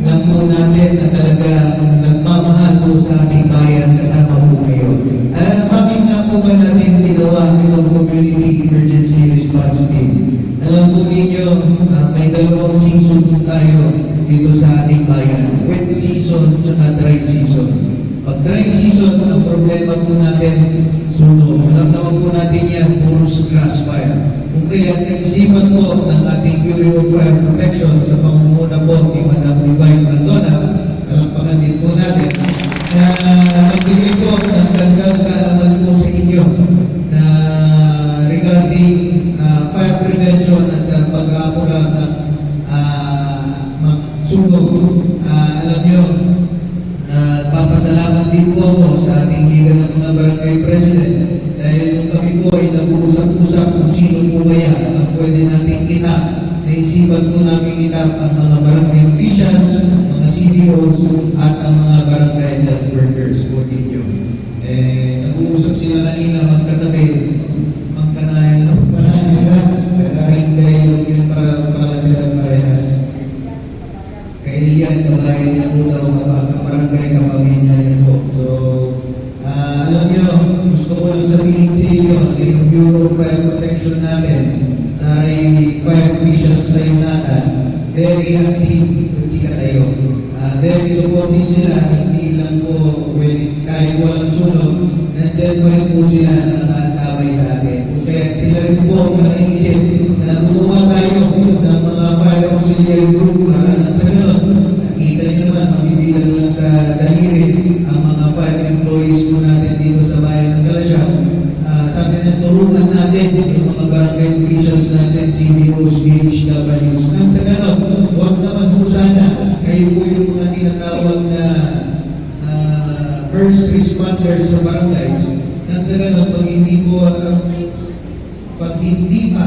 lang po natin na talaga nagmamahal po sa ating bayan kasama po kayo. Bakit nga po ba natin ginawa itong Community Emergency Response Team? Alam po ninyo, may 2 season po tayo dito sa ating bayan. Wet season at dry season. Pag dry season, ang problema po natin, sunog. Alam naman po natin yan, puros grass fire. Kung kaya naisipan po ng ating Bureau of Fire Protection sa pangunguna po ni Madam Divine Aldona, alampakan din po natin, na magbigay po ng dagdag kaalaman po sa inyo na regarding fire prevention at pag-aapura ng sunog. Alam nyo, papasalamat din po ako sa ating liga ng mga barangay president dahil nung kami po ay nag-uusap-usap kung sino po kaya ang pwede natin kita. Naisipan po namin kita ang mga barangay officials, mga CDOs at ang mga barangay health workers po ninyo. Nag-uusap sila kanina magkatabi, magkanayan nila, kahit kayo yun para sila parehas. Kailan kamay na po daw barangay kapamilya niyo po. So, alam niyo, gusto ko lang sabihin sa inyo, yung Bureau of Fire Protection natin, sa fire officials na yun natin, very active sila kayo. Very supportive sila, hindi lang po kahit walang sunog, nandiyan pa rin po sila na nakatabay sa atin. Kaya sila rin po nakiisip na gumawa tayo ng mga fire auxiliary group para lang sa ganun. Nakita nyo naman, mabibilang lang sa daliri ang mga fire employees po natin dito sa bayan ng Kalasyaw. Sabi na turunan natin yung mga barangay officials natin, CBOs, BHWs. Nang sa ganun, huwag naman po sana kayo po yung mga tinatawag na first responders sa barangays. Nang sa ganun, pag hindi pa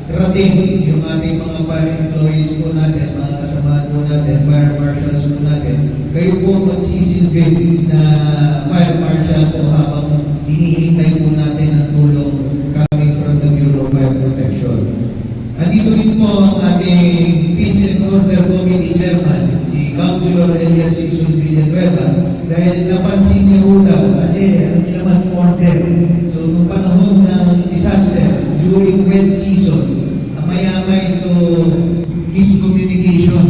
nakarating yung ating mga fire employees po natin, mga kasamahan po natin, fire marshals po natin, kayo po magsisilbi na fire marshal po habang hinihintay po natin ang tulong coming from the Bureau of Fire Protection. Andito rin po ang ating Peace and Order Committee Chairman, si Councilor Elias Sison Villanueva, dahil napansin niya daw kasi ano niya naman order. So, nung panahon ng disaster, during wet season, may so miscommunication.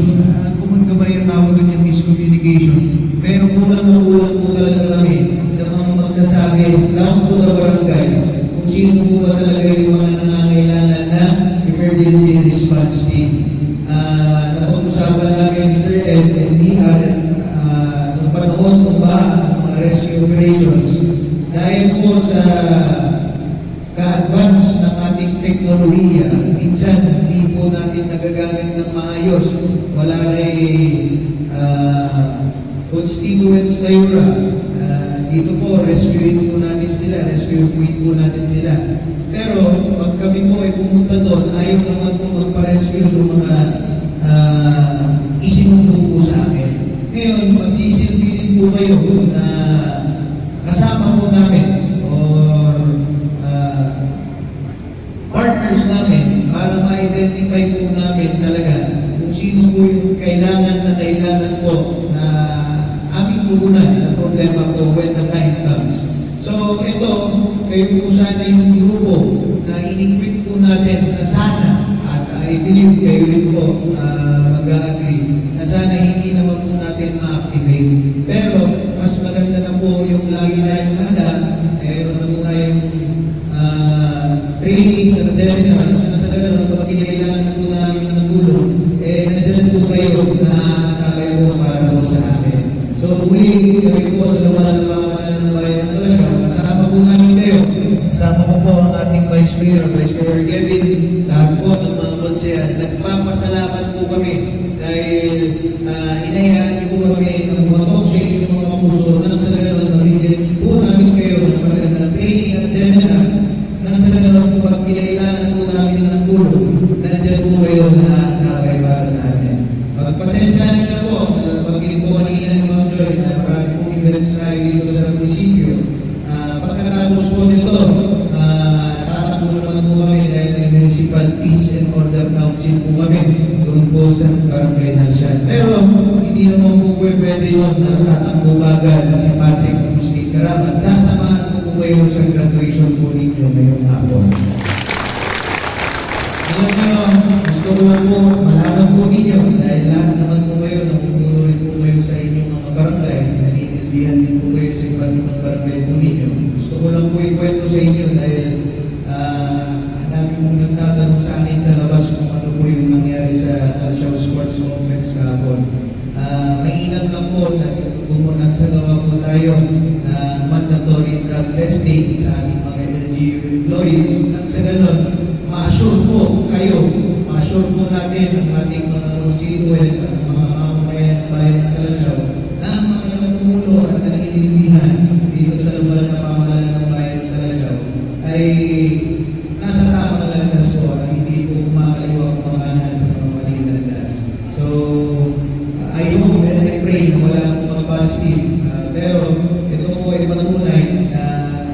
Kung ka ba yung tawag niya miscommunication? Pero kulang po talaga kami sa mga magsasabi down to the barangays kung sino po ba talaga yung mga nangangailangan na emergency response team. Napag-usapan namin ni Sir Ed and DR noong panahon kung ba ang mga rescue operations dahil po sa ka-advance ng ating teknolohiya, minsan hindi po natin nagagamit ng maayos. Wala rin constituents na yura. Dito po, rescuein po natin sila, rescue po natin sila. Pero pag kami po ay pumunta doon, ayaw naman po magpa-rescue ng mga isinundo po sa amin. Ngayon, magsisilbi din po kayo na kasama po namin or partners namin para ma-identify po namin talaga kung sino po yung kailangan po na aming tugunan na problema po when the time comes. So ito, kayo po sana yung grupo na in-equip po natin na sana, at I believe kayo rin po mag-agree, na sana hindi naman po natin ma-activate. Pero mas maganda na po yung lagi tayong handa, mayroon na po tayong trainings at seminars na sa ganun, kapag kinailangan na po namin ng tulong, nandiyan po kayo na nakakaya po para po sa amin. So muli, kami po sa lumahan ng mga manalang na bayan ng Kalasyaw, kasama po namin kayo. Kasama ko po ang ating Vice Mayor Kevin, lahat po ng mga konsehal. Nagpapasalamat po kami dahil inayaan niyo po kami na bumatok sa inyong mga puso nang sa ganoon mabigyan po namin kayo ng magandang training at seminar nang sa ganoon pag kinailangan po namin ng tulong, nandiyan po kayo na nakakay para sa amin. Pagpasensyahan niyo na po, pag-ibig po kanina ni Ma'am Joy na marami pong events tayo dito sa munisipyo. Pagkatapos po nito, natatakbo naman po kami dahil may Municipal Peace and Order Council po kami doon po sa Barangay Nalsyan. Pero hindi naman po pwede yun na tatakbo agad si Patrick Agustin Karamat. Sasamahan po kayo sa graduation po ninyo ngayong hapon. Alam niyo, gusto ko lang po malaman po ninyo dahil lahat naman po kayo nakukunurin po kayo sa inyong mga barangay, naninilbihan din po kayo sa iba't ibang barangay po ninyo. Gusto ko lang po ikwento sa inyo dahil ang dami pong nagtatanong sa akin sa labas kung ano po yung nangyari sa Alsiaw Sports Complex kahapon. Mainam lang po na nagsagawa po tayo na mandatory drug testing sa ating mga LGU employees. Nang sa ganon, ma-assure po kayo, ma-assure po natin ang ating mga constituents at mga mamamayan ng bayan ng Alsiaw na ang mga namumuno at nanginilihan dito sa lugar na pamahalaan ng bayan ng Alsiaw ay nasa tamang landas po at hindi po kumakaliwang pamahalaan sa mga maling landas. So, I hope and I pray na wala pong mag-positive. Pero ito po ay patunay na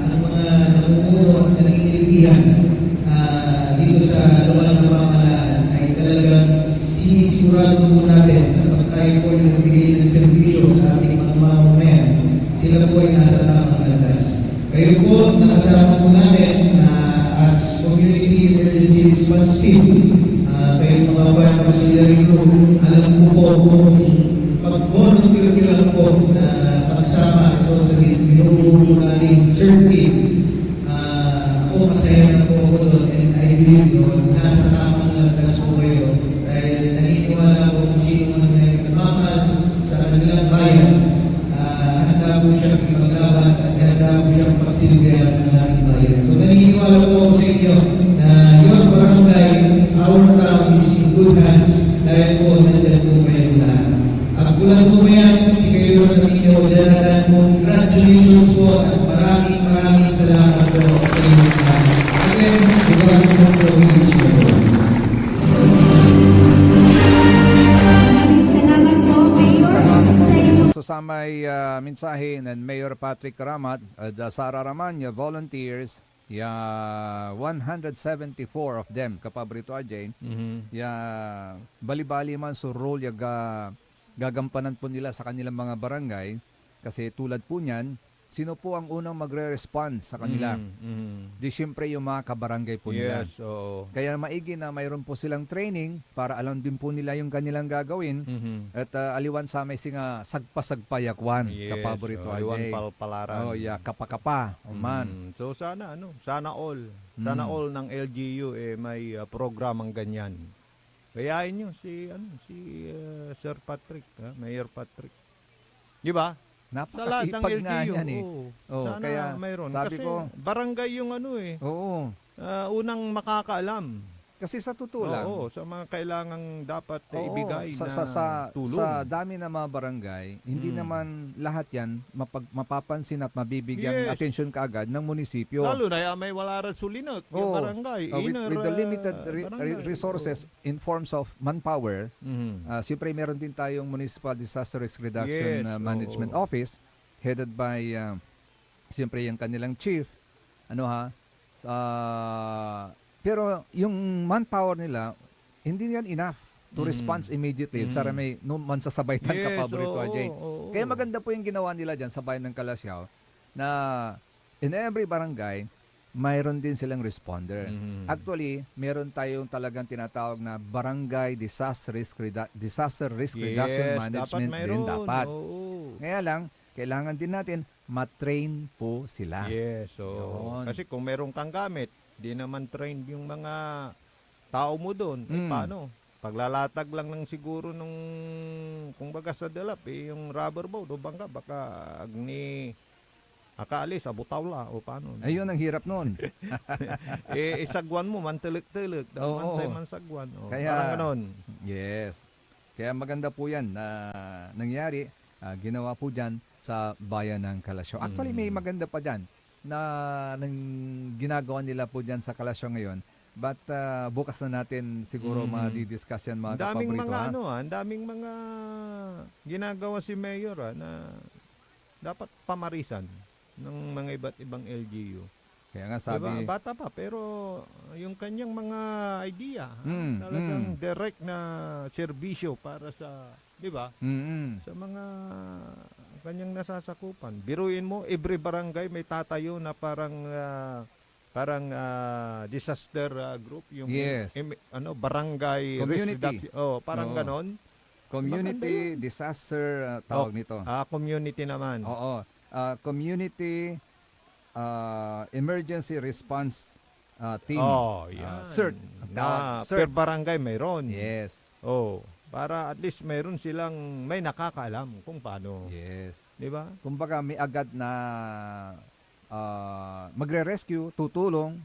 ang mga namumuno at nanginilihan dito sa lugar ng pamahalaan ay talagang sinisigurado po natin na kapag tayo po ay nagbigay ng servisyo sa ating mga mamamayan, sila po ay nasa tamang landas. Kayo po, nakasama po namin na as Community Emergency Response Team, kayo mga fire auxiliary group, alam ko po kung pag-volunteer nyo lang po na pagsama ito sa binubuo natin CERT team, ako masaya na po ako doon and I believe nasa tamang landas po kayo dahil naniniwala po kung sino man may namamahal sa kanilang bayan, handa po siyang ipaglaban at handa po siyang pagsilbihan ng ating bayan. So naniniwala po ako sa inyo na your barangay, our town is in good hands dahil po nandiyan po kayo lahat. At kulang po yan, si kayo ng inyo, dyan mo, congratulations po at maraming salamat po sa inyo lahat. Again, ikaw po po Salamat po, Mayor, sa iyong So sa may mensahe ng Mayor Patrick Karamat, Sara Ramanya volunteers, 174 of them kapabrito ajay, bali-bali man so role gagampanan po nila sa kanilang mga barangay kasi tulad po niyan, sino po ang unang magre-respond sa kanila? Di syempre yung mga kabarangay po nila. Yes, oo. Kaya maigi na mayroon po silang training para alam din po nila yung kanilang gagawin. At aliwan sa may singa sagpa-sagpayakwan kapaborito aliwan ajay. palpalaran. Oh, yeah, kapa-kapa. Man. So sana sana all ng LGU may programang ganyan. Kayain niyo si Sir Patrick, Mayor Patrick. 'Di ba? Sa lahat ng Napakasipag nga LGU. yan eh. Oo. Oh, Sana kaya mayroon. sabi Kasi ko, barangay yung oo. unang makakaalam. Kasi sa totoo lang, Oo, sa mga kailangang dapat oo, ibigay sa, na sa tulong. sa dami ng mga barangay, hindi naman lahat yan mapapansin at mabibigyan Yes. atensyon kaagad ng munisipyo. Lalo na may wala rin sulinot yung Oo. barangay. With the limited barangay. resources in forms of manpower, Mhm. siyempre meron din tayong Municipal Disaster Risk Reduction Yes, Management oo. Office headed by siyempre yung kanilang chief, pero yung manpower nila hindi yan enough to respond immediately. Sara may mansasabay tan Yes, kapaborito oo, ajay. oo. Kaya maganda po yung ginawa nila dyan sa bayan ng Calasiao na in every barangay mayroon din silang responder. Actually, meron tayong talagang tinatawag na Barangay Disaster Risk Reduction Management din dapat. Oo. Kaya lang, kailangan din natin matrain po sila. Yes, so Yun. kasi kung meron kang gamit, di naman trained yung mga tao mo doon. Paano? Paglalatag lang ng siguro nung kung baga sa dalap yung rubber boat o bangka baka agni akaalis abutawla o paano. Ayun ang hirap noon. Isagwan mo mantilik-tilik, Oo. man sagwan. Kaya- Parang ganon. Yes. Kaya maganda po yan na nangyari. ginawa po dyan sa bayan ng Kalasyaw. Actually, may maganda pa dyan na nang ginagawa nila po dyan sa Kalasyaw ngayon. But bukas na natin siguro ma-discuss yan mga Daming kapaborito. mga ang daming mga ginagawa si Mayor na dapat pamarisan ng mga iba't ibang LGU. Kaya nga sabi, Diba? Bata pa pero yung kanyang mga idea, talagang direct na serbisyo para sa, 'di ba? Sa mga kanyang nasasakupan. Biruin mo, every barangay may tatayo na parang disaster group, yung Yes. barangay Community. reduction. Parang Oo. ganon. community disaster tawag nito. Community naman. Oo. Community emergency response team. Yan. CERT. Na per CERT. barangay mayroon. Yes. Para at least mayroon silang may nakakaalam kung paano. Yes. 'Di ba? Kumbaga may agad na magre-rescue, tutulong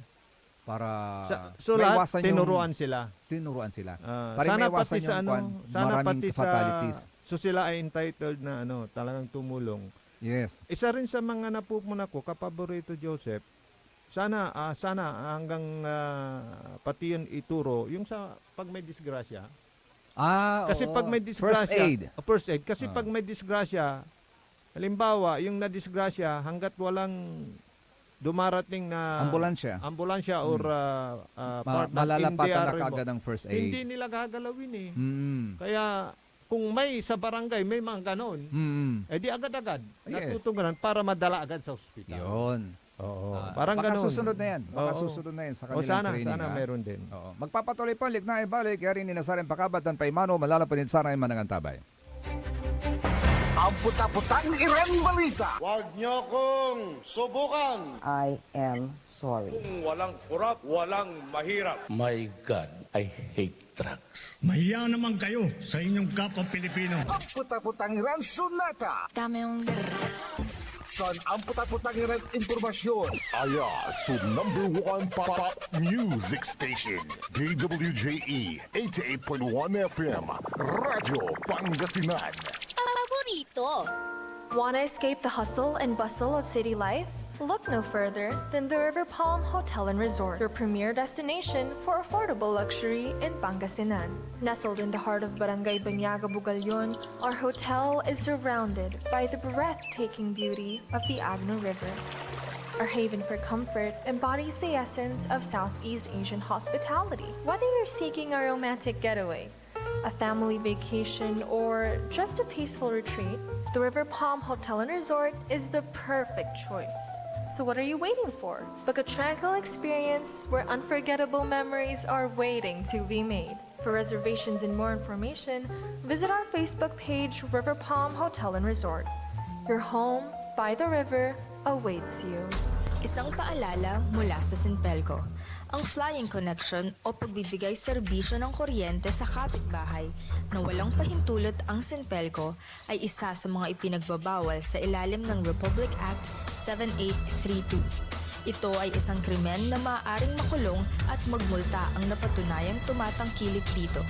para Lahat maiwasan tinuruan sila. tinuruan sila. Ah, Para sana maiwasan pati sa yung sana maraming pati fatalities. sila ay entitled na talagang tumulong. Yes. Isa rin sa mga napupuna ko, kapaborito Joseph, sana hanggang pati yun ituro, yung sa pag may disgrasya. Kasi Oo. pag may disgrasya, First aid. First aid. Kasi pag may disgrasya, halimbawa, yung na-disgrasya, hanggat walang dumarating na ambulansya or malalapatan na kagad ng first aid. hindi nila gagalawin eh. Mm. Kaya kung may sa barangay may mga ganon, di agad-agad Yes. natutungan para madala agad sa ospital. Yun. Oo. Parang baka ganon. susunod na yan. Baka Oo. susunod na yan sa kanilang training. Sana meron din. Oo. Magpapatuloy po ang Ligna Ibalik, kaya rin ni Nazarin Pakabat ng Paimano, malalapanin sa rin manangantabay. Ang puta-putang Iren Balita. Huwag niyo kong subukan. I am sorry. Kung walang kurap, walang mahirap. My God, I hate drugs. Mahiya naman kayo sa inyong kapwa Pilipino. Ang puta-putang Iren Sunata. Dame yung San ang puta-putang Iren Impormasyon. Aya, so #1 pop music station. DWJE 88.1 FM. Radyo Pangasinan. Paborito. Want to escape the hustle and bustle of city life? Look no further than the River Palm Hotel and Resort, your premier destination for affordable luxury in Pangasinan. Nestled in the heart of Barangay Banyaga, Bugalyon, our hotel is surrounded by the breathtaking beauty of the Agno River. Our haven for comfort embodies the essence of Southeast Asian hospitality. Whether you're seeking a romantic getaway, a family vacation, or just a peaceful retreat, the River Palm Hotel and Resort is the perfect choice. So what are you waiting for? Book a tranquil experience where unforgettable memories are waiting to be made. For reservations and more information, visit our Facebook page, River Palm Hotel and Resort. Your home by the river awaits you. Isang paalala mula sa Sinpelco. Ang flying connection o pagbibigay serbisyo ng kuryente sa kapitbahay na walang pahintulot ang Sinpelco ay isa sa mga ipinagbabawal sa ilalim ng Republic Act 7832. Ito ay isang krimen na maaaring makulong at magmulta ang napatunayang tumatangkilik dito.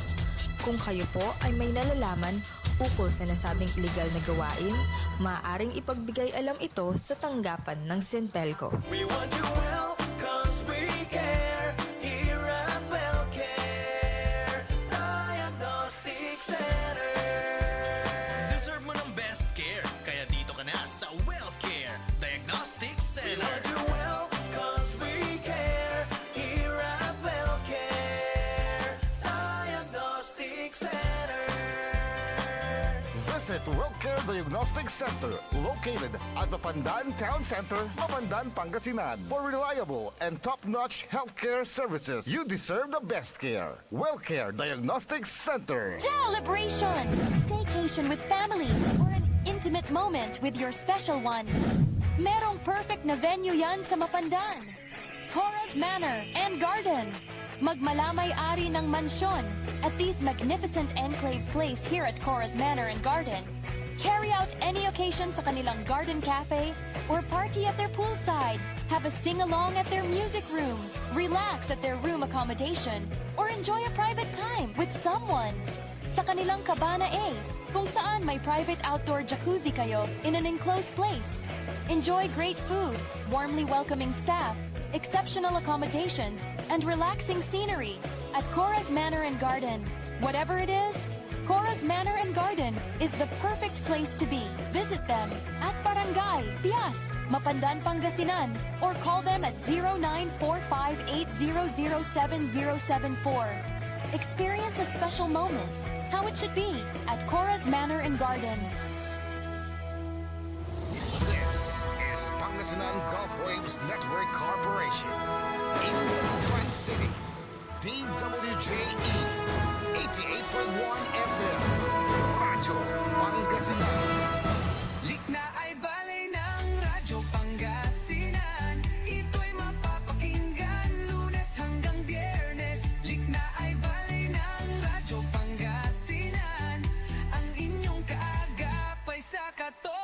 Kung kayo po ay may nalalaman ukol sa nasabing illegal na gawain, maaaring ipagbigay alam ito sa tanggapan ng Sinpelco. We want you well, cause we care. Here at WellCare Diagnostic Center. Deserve mo ng best care, kaya dito ka na sa WellCare Diagnostic Center. We want you well, cause we care. Here at WellCare Diagnostic Center. Visit WellCare Diagnostic Center, located at the Pandan Town Center, Mapandan, Pangasinan. For reliable and top-notch healthcare services, you deserve the best care. WellCare Diagnostic Center. Celebration! Staycation with family or an intimate moment with your special one. Merong perfect na venue yan sa Mapandan. Cora's Manor and Garden. Magmalamay-ari ng mansyon at these magnificent enclave place here at Cora's Manor and Garden. Carry out any occasion sa kanilang garden cafe or party at their poolside. Have a sing-along at their music room. Relax at their room accommodation or enjoy a private time with someone. sa kanilang Cabana A, kung saan may private outdoor jacuzzi kayo in an enclosed place. Enjoy great food, warmly welcoming staff, exceptional accommodations, and relaxing scenery at Cora's Manor and Garden. Whatever it is, Cora's Manor and Garden is the perfect place to be. Visit them at Barangay Pias, Mapandan, Pangasinan, or call them at 0945-800-7074. Experience a special moment, how it should be, at Cora's Manor and Garden. This is Pangasinan Gulf Waves Network Corporation. In Dagupan City, DWJE 88.1 FM, Radyo Pangasinan. Likna ay balay ng Radyo Pangasinan. Ito'y mapapakinggan Lunes hanggang Biyernes. Likna ay balay ng Radyo Pangasinan. Ang inyong kaagapay sa katotohanan.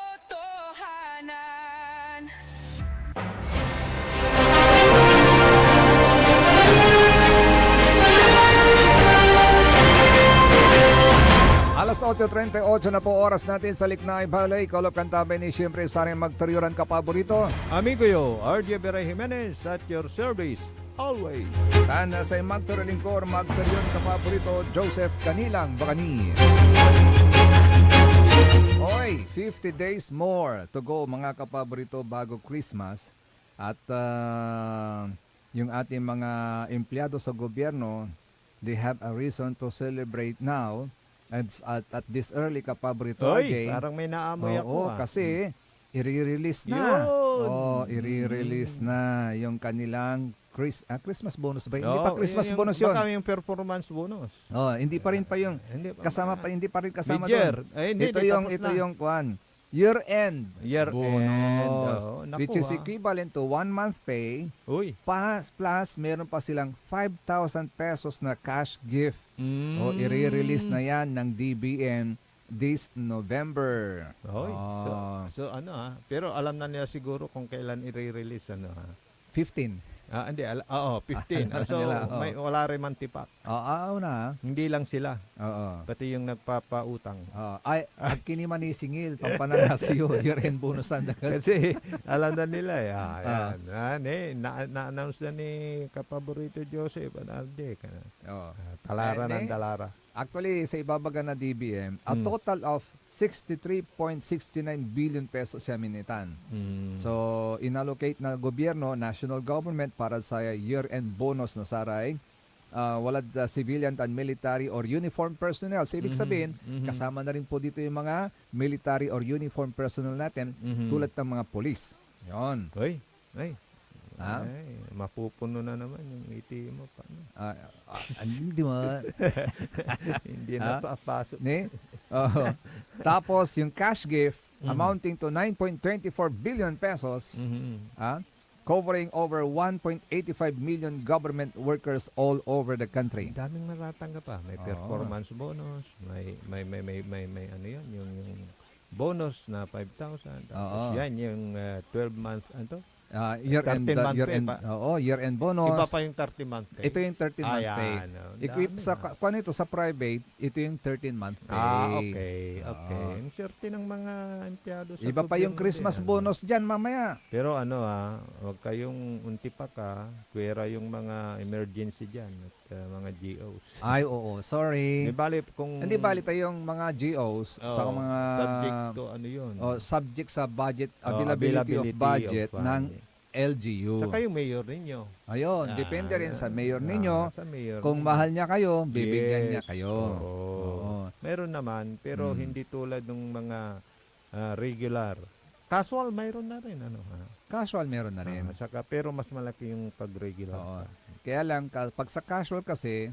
Alas 8.38 na po oras natin sa Liknaay Balay. Kalop kantabay ni siyempre sa rin magturiuran ka paborito. Amigo yo, RJ Beray Jimenez at your service always. Tana sa magturulingkor, magturiuran ka paborito, Joseph Canilang Bacani. Oy, 50 days more to go mga kapaborito bago Christmas. At yung ating mga empleyado sa gobyerno, they have a reason to celebrate now. At this early kapaborito, Oy, RJ. parang may naamoy ako. Oo, kasi i-release na. Yun. I-release na yung kanilang Christmas bonus ba? Hindi Oo, pa Christmas yung- bonus yun. Baka yung performance bonus. Hindi pa rin hindi pa rin kasama Mid-year. doon. Ay, hindi, ito tapos ito na. yung year-end Year-end. bonus, Oo, naku, which is equivalent to 1 month pay. Uy. Plus meron pa silang 5,000 pesos na cash gift. Mm. I-release na yan ng DBM this November. Oy. So ano pero alam na nila siguro kung kailan i-release 15. Hindi, 15. Alam So nila, oo. wala rin man tipak. Na. Hindi lang sila. Oo. Pati yung nagpapautang. Ay, kini manisingil, pampananasyo, year-end bonus ang dagat. Kasi alam na nila na-announce na ni kapaborito Joseph Anarde. Talara ng talara. Actually, sa ibabaga na DBM, a total of 63.69 billion pesos sa minitan. So, inallocate na gobyerno, national government para sa year-end bonus na saray. Walad civilian and military or uniform personnel. So, ibig sabihin, kasama na rin po dito yung mga military or uniform personnel natin tulad ng mga police. Yon. Ay. Ha? Ay, mapupuno na naman yung ATM mo. Hindi mo. Hindi na papasok. Tapos, yung cash gift amounting to 9.24 billion pesos, covering over 1.85 million government workers all over the country. Daming natatanggap pa. May performance bonus, may ano yun, yung bonus na 5,000. Tapos yan yung 12 months, Year-end year-end bonus. Iba pa yung 30-month pay. Ito yung 13-month pay. Equip sa kung ito sa private, ito yung 13-month pay. Okay. Ang swerte ng mga empleyado sa iba pa yung Christmas bonus diyan mamaya. Pero wag kayong untipak kuwera yung mga emergency diyan at mga GOs. Ay, oo, sorry. Hindi bali tayong mga GOs sa mga subject to ano yun. Subject sa budget availability of budget ng LGU. Saka yung mayor ninyo. Ayun, depende rin sa mayor ninyo. Sa mayor kung ninyo. mahal niya kayo, bibigyan niya kayo. Oo. Meron naman, pero hindi tulad ng mga regular. Casual, mayroon na rin. Casual meron na rin. Pero mas malaki yung pag-regular. Kaya lang, pag sa casual kasi,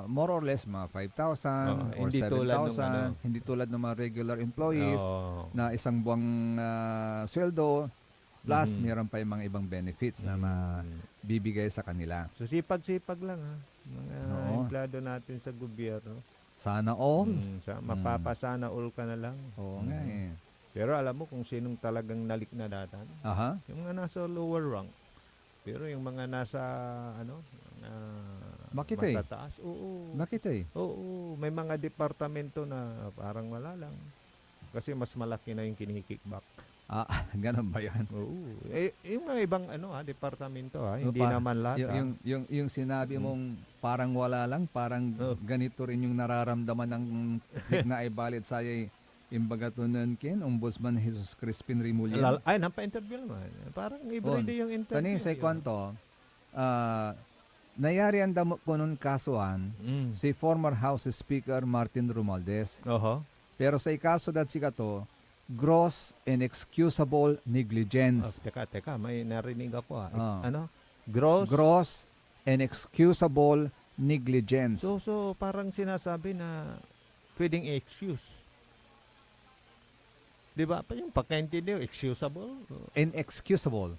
more or less mga 5,000 or 7,000. Hindi tulad ng mga regular employees na isang buwang sweldo. Plus, meron pa yung mga ibang benefits na mabibigay sa kanila. So, sipag-sipag lang mga empleyado natin sa gobyerno. Sana all. Mapapasana all ka na lang. Oo nga Pero alam mo kung sinong talagang naliknadatan? Yung mga nasa lower rank. Pero yung mga nasa Bakit matataas. Oo. Bakit Oo, may mga departamento na parang wala lang. Kasi mas malaki na yung kinikickback. Ganun ba yan? Oo. Yung mga ibang departamento hindi naman lahat. Yung sinabi mong parang wala lang, parang ganito rin yung nararamdaman ng na ibalit sa imbaga tunan kin Ombudsman Jesus Crispin Remulla. Ay, nampa-interview naman. Parang everyday yung interview. Kani sa kwanto, nayari ang damo ko nun kasuhan si former House Speaker Martin Romualdez. Pero sa ikaso dat si kato, gross and excusable negligence. Teka, may narinig ako Ano? Gross and excusable negligence. So parang sinasabi na pwedeng excuse. Di ba? Yung pagkaintindi, excusable? Inexcusable.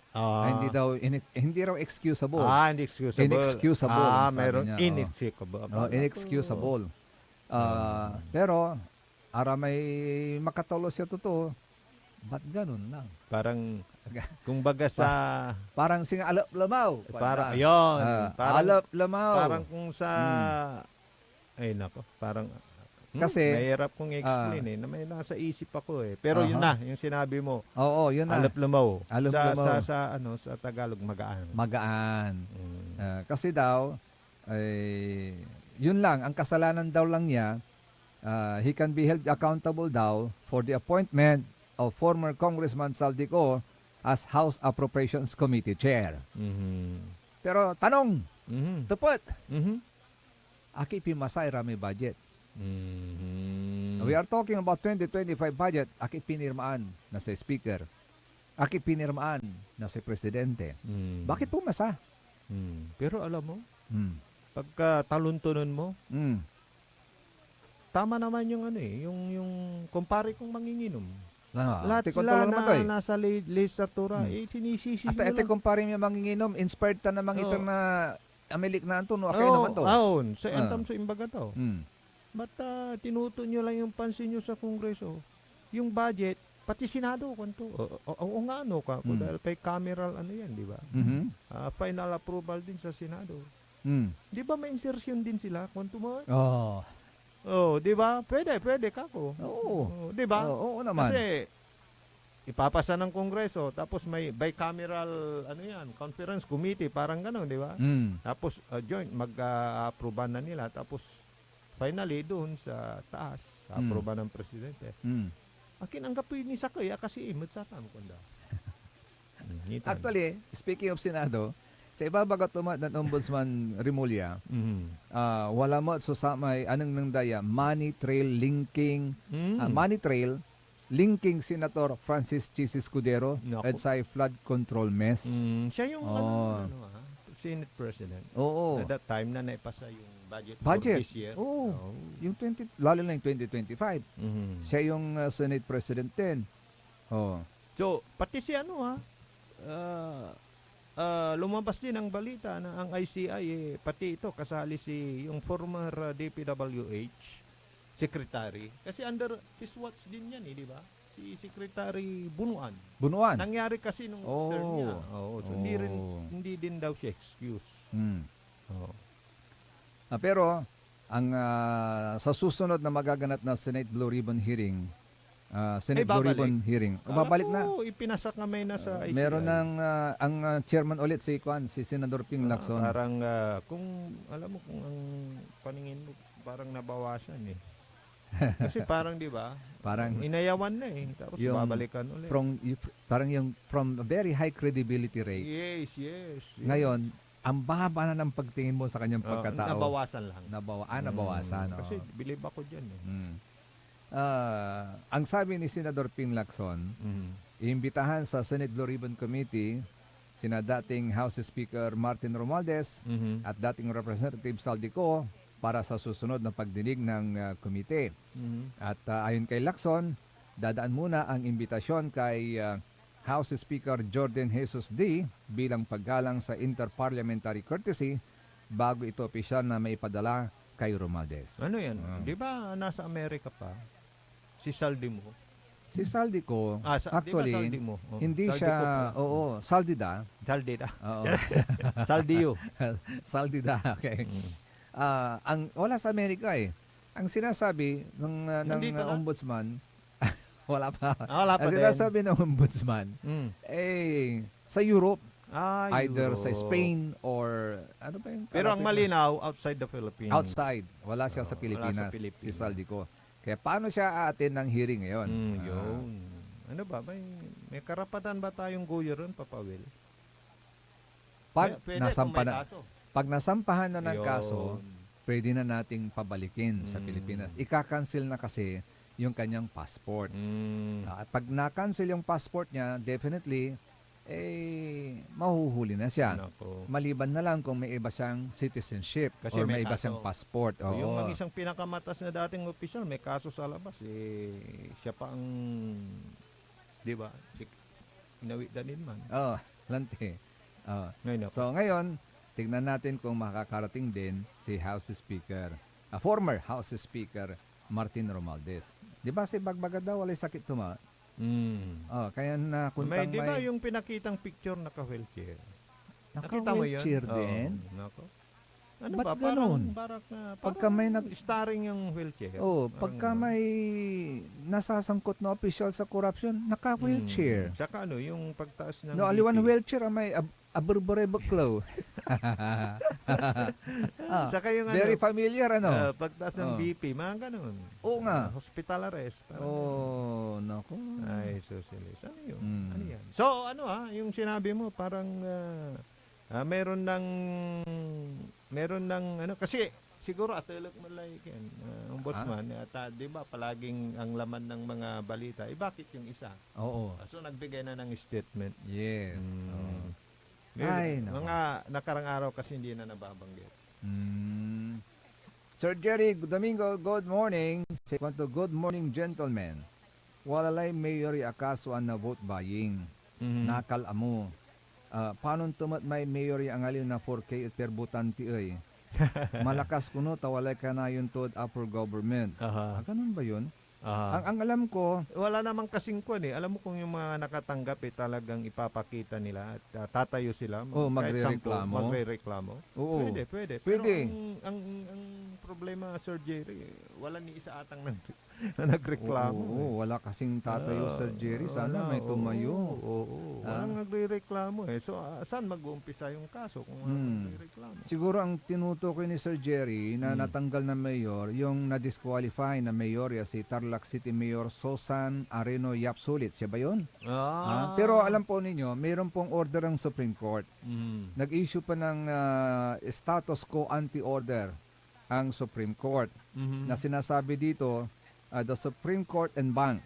Hindi raw excusable. Hindi excusable. Inexcusable. Meron inexcusable. Inexcusable. Pero, may makatolo siya totoo. Ba't ganun lang? Parang, kumbaga sa... Parang singa alap lamaw. Parang, yun. Alap lamaw. Parang kung sa... Ay, nako. Parang... Kasi mahirap kong explain na may nasa isip ako Pero yun na, yung sinabi mo. Oo, yun na. Alap lamaw. Sa Tagalog, magaan. Magaan. Kasi daw, yun lang, ang kasalanan daw lang niya, he can be held accountable daw for the appointment of former Congressman Saldico as House Appropriations Committee Chair. Pero tanong, tupot, aki pimasay rami budget. We are talking about 2025 budget. Aki pinirmaan na si Speaker. Aki pinirmaan na si Presidente. Bakit pumasa? Pero alam mo, pagka taluntunon mo, tama naman yung yung kumpare kong manginginom. Lahat sila na nasa legislatura, sinisisi at ete kumpare niya manginginom, inspired ta namang itong na amilik na ito, no? Okay naman to. Sa entam sa imbaga to. But tinuto nyo lang yung pansin nyo sa Kongreso. Yung budget, pati Senado, kwanto. O nga dahil kay cameral yan, di ba? Final approval din sa Senado. Di ba may insertion din sila, kwanto mo? Di ba? Pwede kako. Di ba? Oo naman. Kasi, ipapasa ng Kongreso, tapos may bicameral, conference committee, parang gano'n, di ba? Tapos, joint, mag-approve na nila, tapos, finally, doon sa taas, sa aproba ng Presidente. Akin ang kapoy ni Sakaya kasi imot sa kanda. Actually, speaking of Senado, sa ibabagat tumat ng Ombudsman Remulla, wala mo sa may anong nang daya, money trail linking Senator Francis Chis Escudero at sa flood control mess. Siya yung Senate President. Oo. At that time na naipasa yung budget for this year. Yung lalo na yung 2025. Siya yung Senate President din. So, pati si lumabas din ang balita na ang ICI, pati ito, kasali yung former DPWH secretary. Kasi under his watch din yan, di ba? Si Secretary Bunuan. Nangyari kasi nung term niya. So, hindi din daw siya excuse. Pero ang sa susunod na magaganap na Senate Blue Ribbon hearing, babalik na. Ipinasak na may nasa ICI. Meron ng ang chairman ulit si Senador Ping Lacson. Parang kung alam mo kung ang paningin mo parang nabawasan Kasi parang 'di ba? Parang inayawan na tapos babalikan ulit. From a very high credibility rate. Yes. Ngayon, ang baba na ng pagtingin mo sa kanyang pagkatao. Nabawasan lang. Nabawasan. Kasi believe ako diyan ang sabi ni Senador Ping Lacson, iimbitahan sa Senate Blue Ribbon Committee sina dating House Speaker Martin Romualdez at dating Representative Saldico para sa susunod na pagdinig ng komite. At ayon kay Lacson, dadaan muna ang imbitasyon kay House Speaker Jordan Jesus D. bilang paggalang sa interparliamentary courtesy bago ito opisyal na maipadala kay Romualdez. Ano yan? Di ba nasa Amerika pa si Saldimo? Si Saldico, Di ba actually, saldi mo? Oh, hindi saldi siya, ko pa. oo, Saldida. Saldida. Oo. Saldiyo. Saldida, okay. Wala sa Amerika eh. Ang sinasabi ng Nandito na? ombudsman, wala pa. Wala pa Ang din. sinasabi ng ombudsman, sa Europe, either sa Europe. Spain or ano ba yung Pero ang kalapit na- malinaw, outside the Philippines. Outside. Wala siya sa Wala sa Pilipinas, Pilipinas. si Saldico. Kaya paano siya aatin ng hearing ngayon? Yun. Ano ba? May karapatan ba tayong guyo ron, Papa Will? Pag Pwede kung may nasampahan, kaso. pag nasampahan na ng Yun. kaso, pwede na nating pabalikin sa Pilipinas. Ika-cancel na kasi yung kanyang passport. At pag na-cancel yung passport niya, definitely, mahuhuli na siya. Nako. Maliban na lang kung may iba siyang citizenship Kasi or may may iba kaso. siyang passport. Oo. Yung ang isang pinakamatas na dating opisyal, may kaso sa labas. Siya pa ang, di ba, inawidanin man. Oo, lante. Oo. Ngayon ako. So ngayon, tignan natin kung makakarating din si House Speaker, former House Speaker Martin Romualdez. Di ba si Bagbaga daw walay sakit tuma? Kaya na kuntang Di ba yung pinakitang picture naka-wheelchair? Naka Nakita mo yun? wheelchair din? Nako. Ano Ba't ba? ganun? Parang Pagka may starring yung wheelchair. pagka may nasasangkot na official sa corruption, naka-wheelchair. Saka yung pagtaas ng No, aliwan wheelchair may aburbore baklo. Saka yung Very familiar, ano? pagtaas ng BP, mga ganun. Oo nga. Hospital arrest. Naku. Ay, socialist. Ano yun? Ano yan? So, yung sinabi mo, parang meron ng kasi siguro atulog mo like yan, ombudsman, at di ba palaging ang laman ng mga balita, bakit yung isa? Oo. So, nagbigay na ng statement. Yes. Ay, nako. mga nakarang araw kasi hindi na nababanggit. Sir Jerry Domingo, good morning. Good morning, gentlemen. Walalay mayor akaswan na vote buying. Nakal amo. Paano tumat may mayor ang alin na 4K at perbutanti ay? Malakas kuno tawalay ka na yun toward upper government. Ganun ba yun? Ang alam ko, wala namang kasing kwan eh. Alam mo kung yung mga nakatanggap talagang ipapakita nila at tatayo sila. Magre-reklamo. Oo. Pwede. Pero ang problema, Sir Jerry, wala ni isa atang na nagreklamo. Oo, wala kasing tatayo, Sir Jerry. Sana may tumayo. Oo. Walang nagre-reklamo eh. So, saan mag-uumpisa yung kaso kung walang nagre-reklamo? Siguro ang tinutukoy ni Sir Jerry na natanggal na mayor, yung na-disqualify na mayorya si Tarlac City Mayor Susan Areno Yapsulit. Siya ba yun? Pero alam po ninyo, mayroon pong order ng Supreme Court. Nag-issue pa ng status quo anti-order ang Supreme Court na sinasabi dito, the Supreme Court and Bank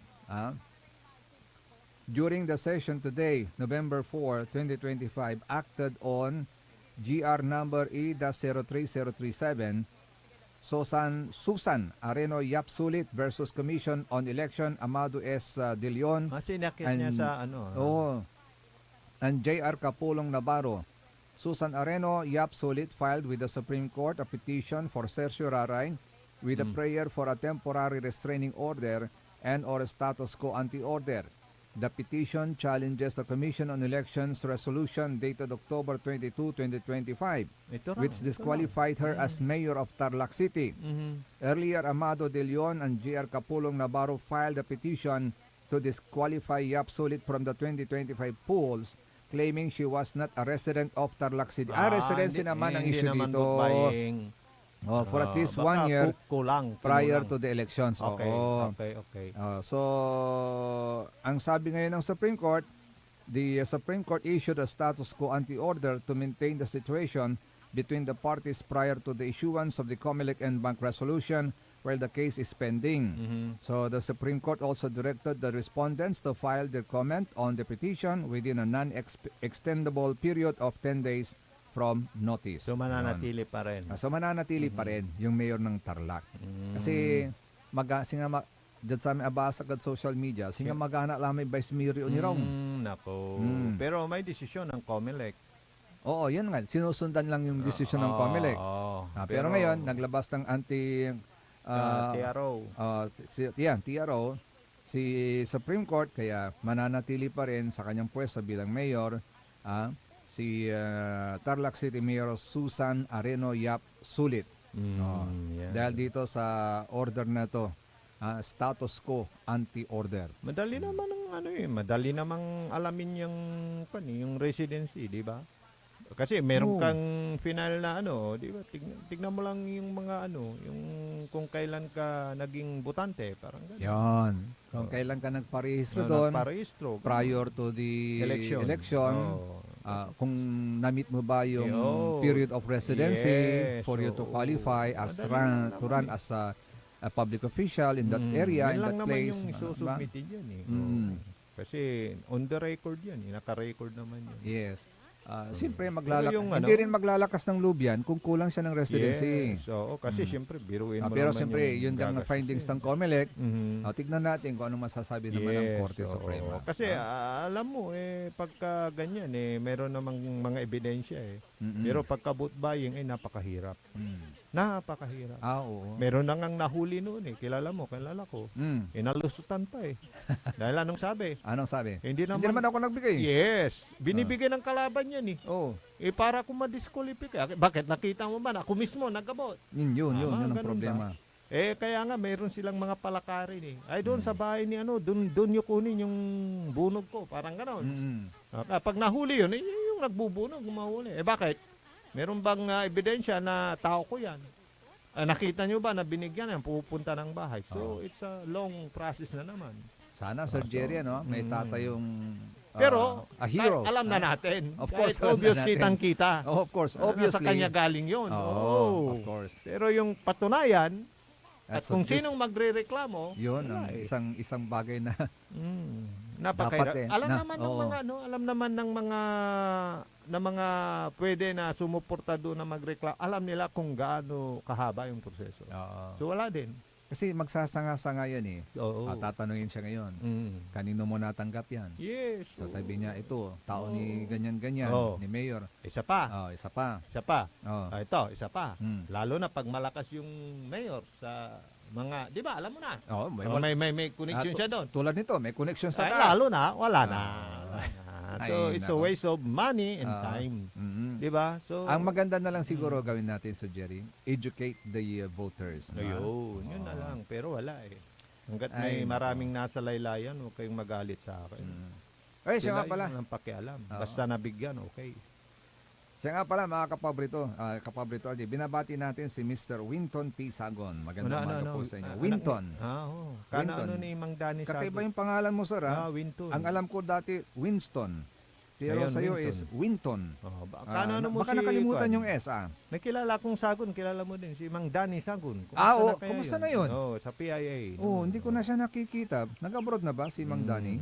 during the session today, November 4, 2025, acted on GR number E-03037, Susan Areno Yapsulit versus Commission on Election Amado S. De Leon. Sinakit niya sa and J.R. Capulong Navarro. Susan Areno Yapsulit filed with the Supreme Court a petition for certiorari with a prayer for a temporary restraining order and or status quo anti-order. The petition challenges the Commission on Elections resolution dated October 22, 2025, which disqualified her as mayor of Tarlac City. Earlier, Amado De Leon and J.R. Capulong Navarro filed a petition to disqualify Yapsulit from the 2025 polls, claiming she was not a resident of Tarlac City. Residency naman ang issue dito. For at least 1 year prior to the elections. Okay. So, ang sabi ngayon ng Supreme Court, the Supreme Court issued a status quo anti-order to maintain the situation between the parties prior to the issuance of the Comelec and Bank resolution while the case is pending. So, the Supreme Court also directed the respondents to file their comment on the petition within a non-extendable period of 10 days from notice. So, mananatili pa rin. So, mananatili pa rin yung mayor ng Tarlac. Kasi, dyan sa aming abasa agad social media, singa magana lang may vice mayor yun nirong. Nako. Pero may desisyon ng Comelec. Oo, yun nga. Sinusundan lang yung desisyon ng Comelec. Pero ngayon, naglabas ng TRO. TRO. si Supreme Court, kaya mananatili pa rin sa kanyang pwesto bilang mayor si Tarlac City Mayor Susan Areno Yap Sulit. Yan. Dahil dito sa order na to, status quo anti-order. Madali naman madali namang alamin yung residency, di ba? Kasi meron Oo. kang final na di ba? Tignan mo lang yung mga yung kung kailan ka naging botante, parang ganun. Yan. Kung kailan ka nagparehistro doon, Nagparehistro. prior to the election, Oo. kung na-meet mo ba yung period of residency Yes, for you to oo. qualify as Madali to run as a public official in that area, in Yan lang that naman place. yung diba? isusubmitted yan Mm. Oo. Kasi on the record yan, naka-record naman yun. Yes. Siyempre, yung hindi rin maglalakas ng loob yan kung kulang siya ng residency. Yes. Oo, kasi siyempre, biruin mo Pero naman siyempre, yung yun lang na gagastos findings eh. ng COMELEC. Mhm. Tignan natin kung ano masasabi naman ng Korte oo. Suprema. Kasi alam mo, pagka ganyan, meron namang mga ebidensya Mm-mm. Pero pagka vote buying, napakahirap. Napakahirap. Oo. Meron na ngang nahuli noon kilala ko. Nalusutan pa Dahil anong sabi? Anong sabi? Hindi Hindi naman ako nagbigay. Yes. Binibigay ng kalaban yan Oo. para kung madisqualify. Bakit? Nakita mo ba na ako mismo nagabot? Yun ang ganun problema. Kaya nga mayroon silang mga palakarin Ay doon sa bahay ni doon yung kunin yung bunog ko, parang gano'n. Pag nahuli yun, yung nagbubunog, mahuli. Bakit? Meron bang ebidensya na tao ko yan? Nakita nyo ba na binigyan yan, pupunta ng bahay? So, it's a long process na naman. Sana, Sir Jerry, may tatayong Pero, a hero. alam na natin. Of course, Kahit obvious alam na natin. kitang-kita. Of course, Sa obviously. kanya galing yun. Of course. Pero yung patunayan, at That's kung what sinong magre-reklamo, yun ang isang bagay na napakahirap. dapat Alam naman ng mga alam naman ng mga pwede na sumuporta doon na magreklamo. Alam nila kung gaano kahaba yung proseso. So wala din. Kasi magsasanga-sanga yan Oo. tatanungin siya ngayon. Kanino mo natanggap yan? Yes. Sasabihin niya, ito, tao ni ganyan-ganyan, Oo. ni Mayor. Isa pa. Isa pa. Isa pa. Oo. Ito, isa pa. Mm. Lalo na pag malakas yung mayor sa mga, di ba, alam mo na. Oo, may connection siya doon. Tulad nito, may connection sa Ay, taas. lalo na, wala na. So, Ay, it's a nako. waste of money and time. Di ba? So, Ang maganda na lang siguro gawin natin, Sir Jerry, educate the voters. Ayun, yun na lang. Pero wala Hanggat may Ay, maraming nasa laylayan, huwag kayong magalit sa akin. Ay, siya Sila nga pala. yung walang pakialam. Basta nabigyan, okay. Siya nga pala, mga kapabrito, binabati natin si Mr. Winton P. Sagon. Magandang umaga po sa inyo. Winton. Kana ano ni Mang Danny Kakaiba Sagot? yung pangalan mo, sir, Winton. Ang alam ko dati, Winston. Pero Ngayon, sa'yo Winton. is Winton. Ano mo Baka si nakalimutan Kwan? yung S, May kilala kong Sagon, kilala mo din, si Mang Danny Sagon. Kumusta na yun? Sa PIA. Hindi ko na siya nakikita. Nag-abroad na ba si Mang Danny?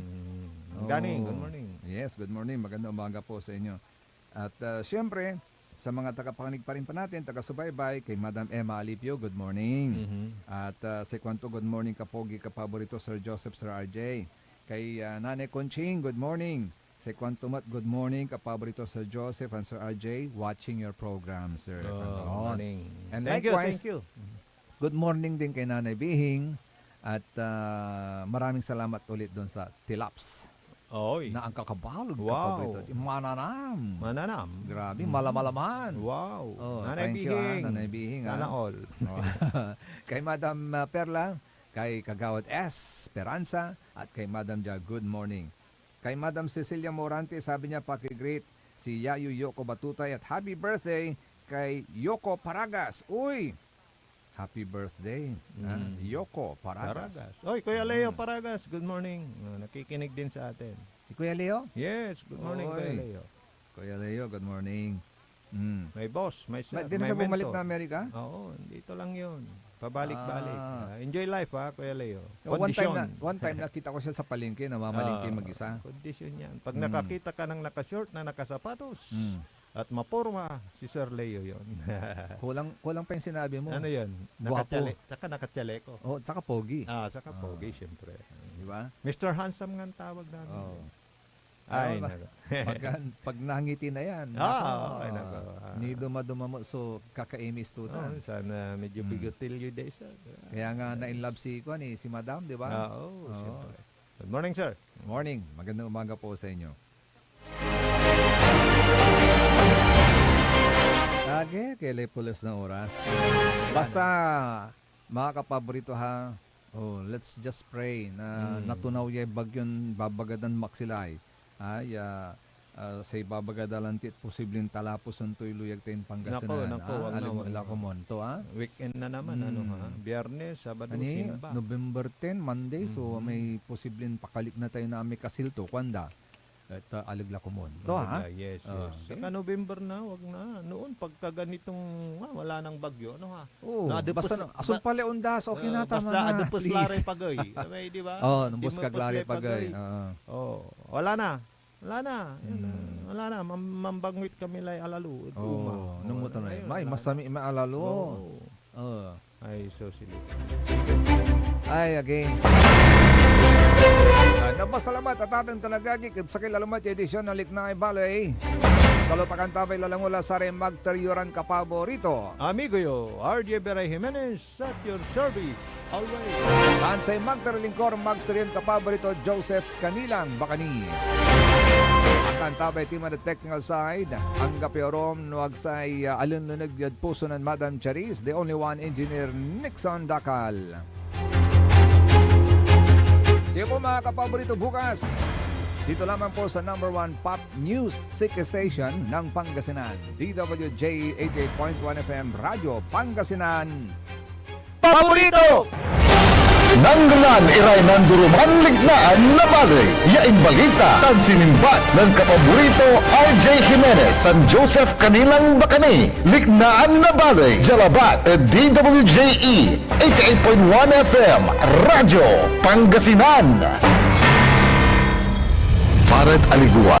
Mang Danny, good morning. Yes, good morning. Magandang umaga po sa inyo. At siyempre, sa mga tagapakinig pa rin pa natin, taga-subaybay, kay Madam Emma Alipio, good morning. At si Kwanto, good morning, kapogi, kapaborito, Sir Joseph, Sir RJ. Kay Nanay Conching, good morning. Si Kwanto Mat, good morning, kapaborito, Sir Joseph and Sir RJ, watching your program, Sir. Morning. And Thank likewise, you. good morning din kay Nanay Bihing. At maraming salamat ulit doon sa Tilaps. Oy. Na ang kakabalog, Wow. kapaborito. Mananam. Mananam. Grabe, malamalaman. Wow. Nanay Nanay Bihing. Bihing. Nanay Bihing. Sana all. Kay Madam Perla, kay Kagawad S. Esperanza, at kay Madam Ja, good morning. Kay Madam Cecilia Morante, sabi niya paki-greet si Yayu Yoko Batutay at happy birthday kay Yoko Paragas. Uy! Happy birthday, Yoko Paragas. Oy, Kuya Leo Paragas, good morning. Nakikinig din sa atin. Si Kuya Leo? Yes, good morning, Oy. Kuya Leo. Kuya Leo, good morning. May boss, may Di na siya bumalik na Amerika? Oo, dito lang yun. Pabalik-balik. Enjoy life Kuya Leo. One time nakita ko siya sa palengke, namamalengke mag-isa. Kondisyon yan. Pag nakakita ka ng nakashort na nakasapatos, at maporma, si Sir Leo yon. kulang pa yung sinabi mo. Ano yun? Guwapo. Tsaka nakatsaleko. Tsaka pogi. Tsaka pogi, syempre. Di ba? Mr. Handsome nga ang tawag namin. Ay, Ano ba? nako. Pag nangiti na yan. Ay, nako. Ni dumamo so kakaimis to Sana medyo bigotilyo day sa. Kaya nga na-in love si si Madam, di ba? Oo, siyempre. Good morning, sir. Morning. Magandang umaga po sa inyo. Kailan pulas ng oras. Basta, mga kapaborito ha, let's just pray na natunaw yung bagyon babagadan maksilay. Ay, say babagadalantit posibleng talapos ang luyag tayong Pangasinan. Nako, wag na, Alam mo wag na. ko mo to ha. Weekend na naman, Biyernes, Sabado, Simba. November 10, Monday, so may posibleng pakalik na tayo na may kasilto, kwanda. At aligla ko mo. To ha? Yes, yes. Okay. Saka November na, wag na. Noon, pagka ganitong, wala nang bagyo, ha? Oo, basta asong pala undas, okay na, tama basta na, adupos please. lare pagay. May, di ba? Numbos kaglari pagay. Wala na. Wala na. Wala na. Mambangwit kami lay alalo. Numuto na yun. May masami maalalo. Ay, so silip. Ay, again. Nabasalamat at ating talagagi sa kilalamat yung edisyon ng Liknaay Balay. Kalupakan tabay lalangula sa rin magteriyoran kapaborito. Amigo yo, RJ Beray Jimenez at your service always. Kansay magterlingkor magteriyon kapaborito Joseph Kanilang Bakani. Ang tabay team on the technical side, ang kapiorom nuagsay alunlunag yad puso ng Madam Charis, the only one engineer Nixon Dakal. Sige po mga kapaborito bukas. Dito lamang po sa number 1 pop news sick station ng Pangasinan. DWJ 88.1 FM Radio Pangasinan. Paborito! Nanggalan iray nanduruman lignaan na balay. Yaing balita, tan sinimbat ng kapaborito RJ Jimenez, San Joseph Kanilang Bakani. Lignaan na balay. Jalabat, DWJE 88.1 FM, Radyo Pangasinan. Paret Aligua.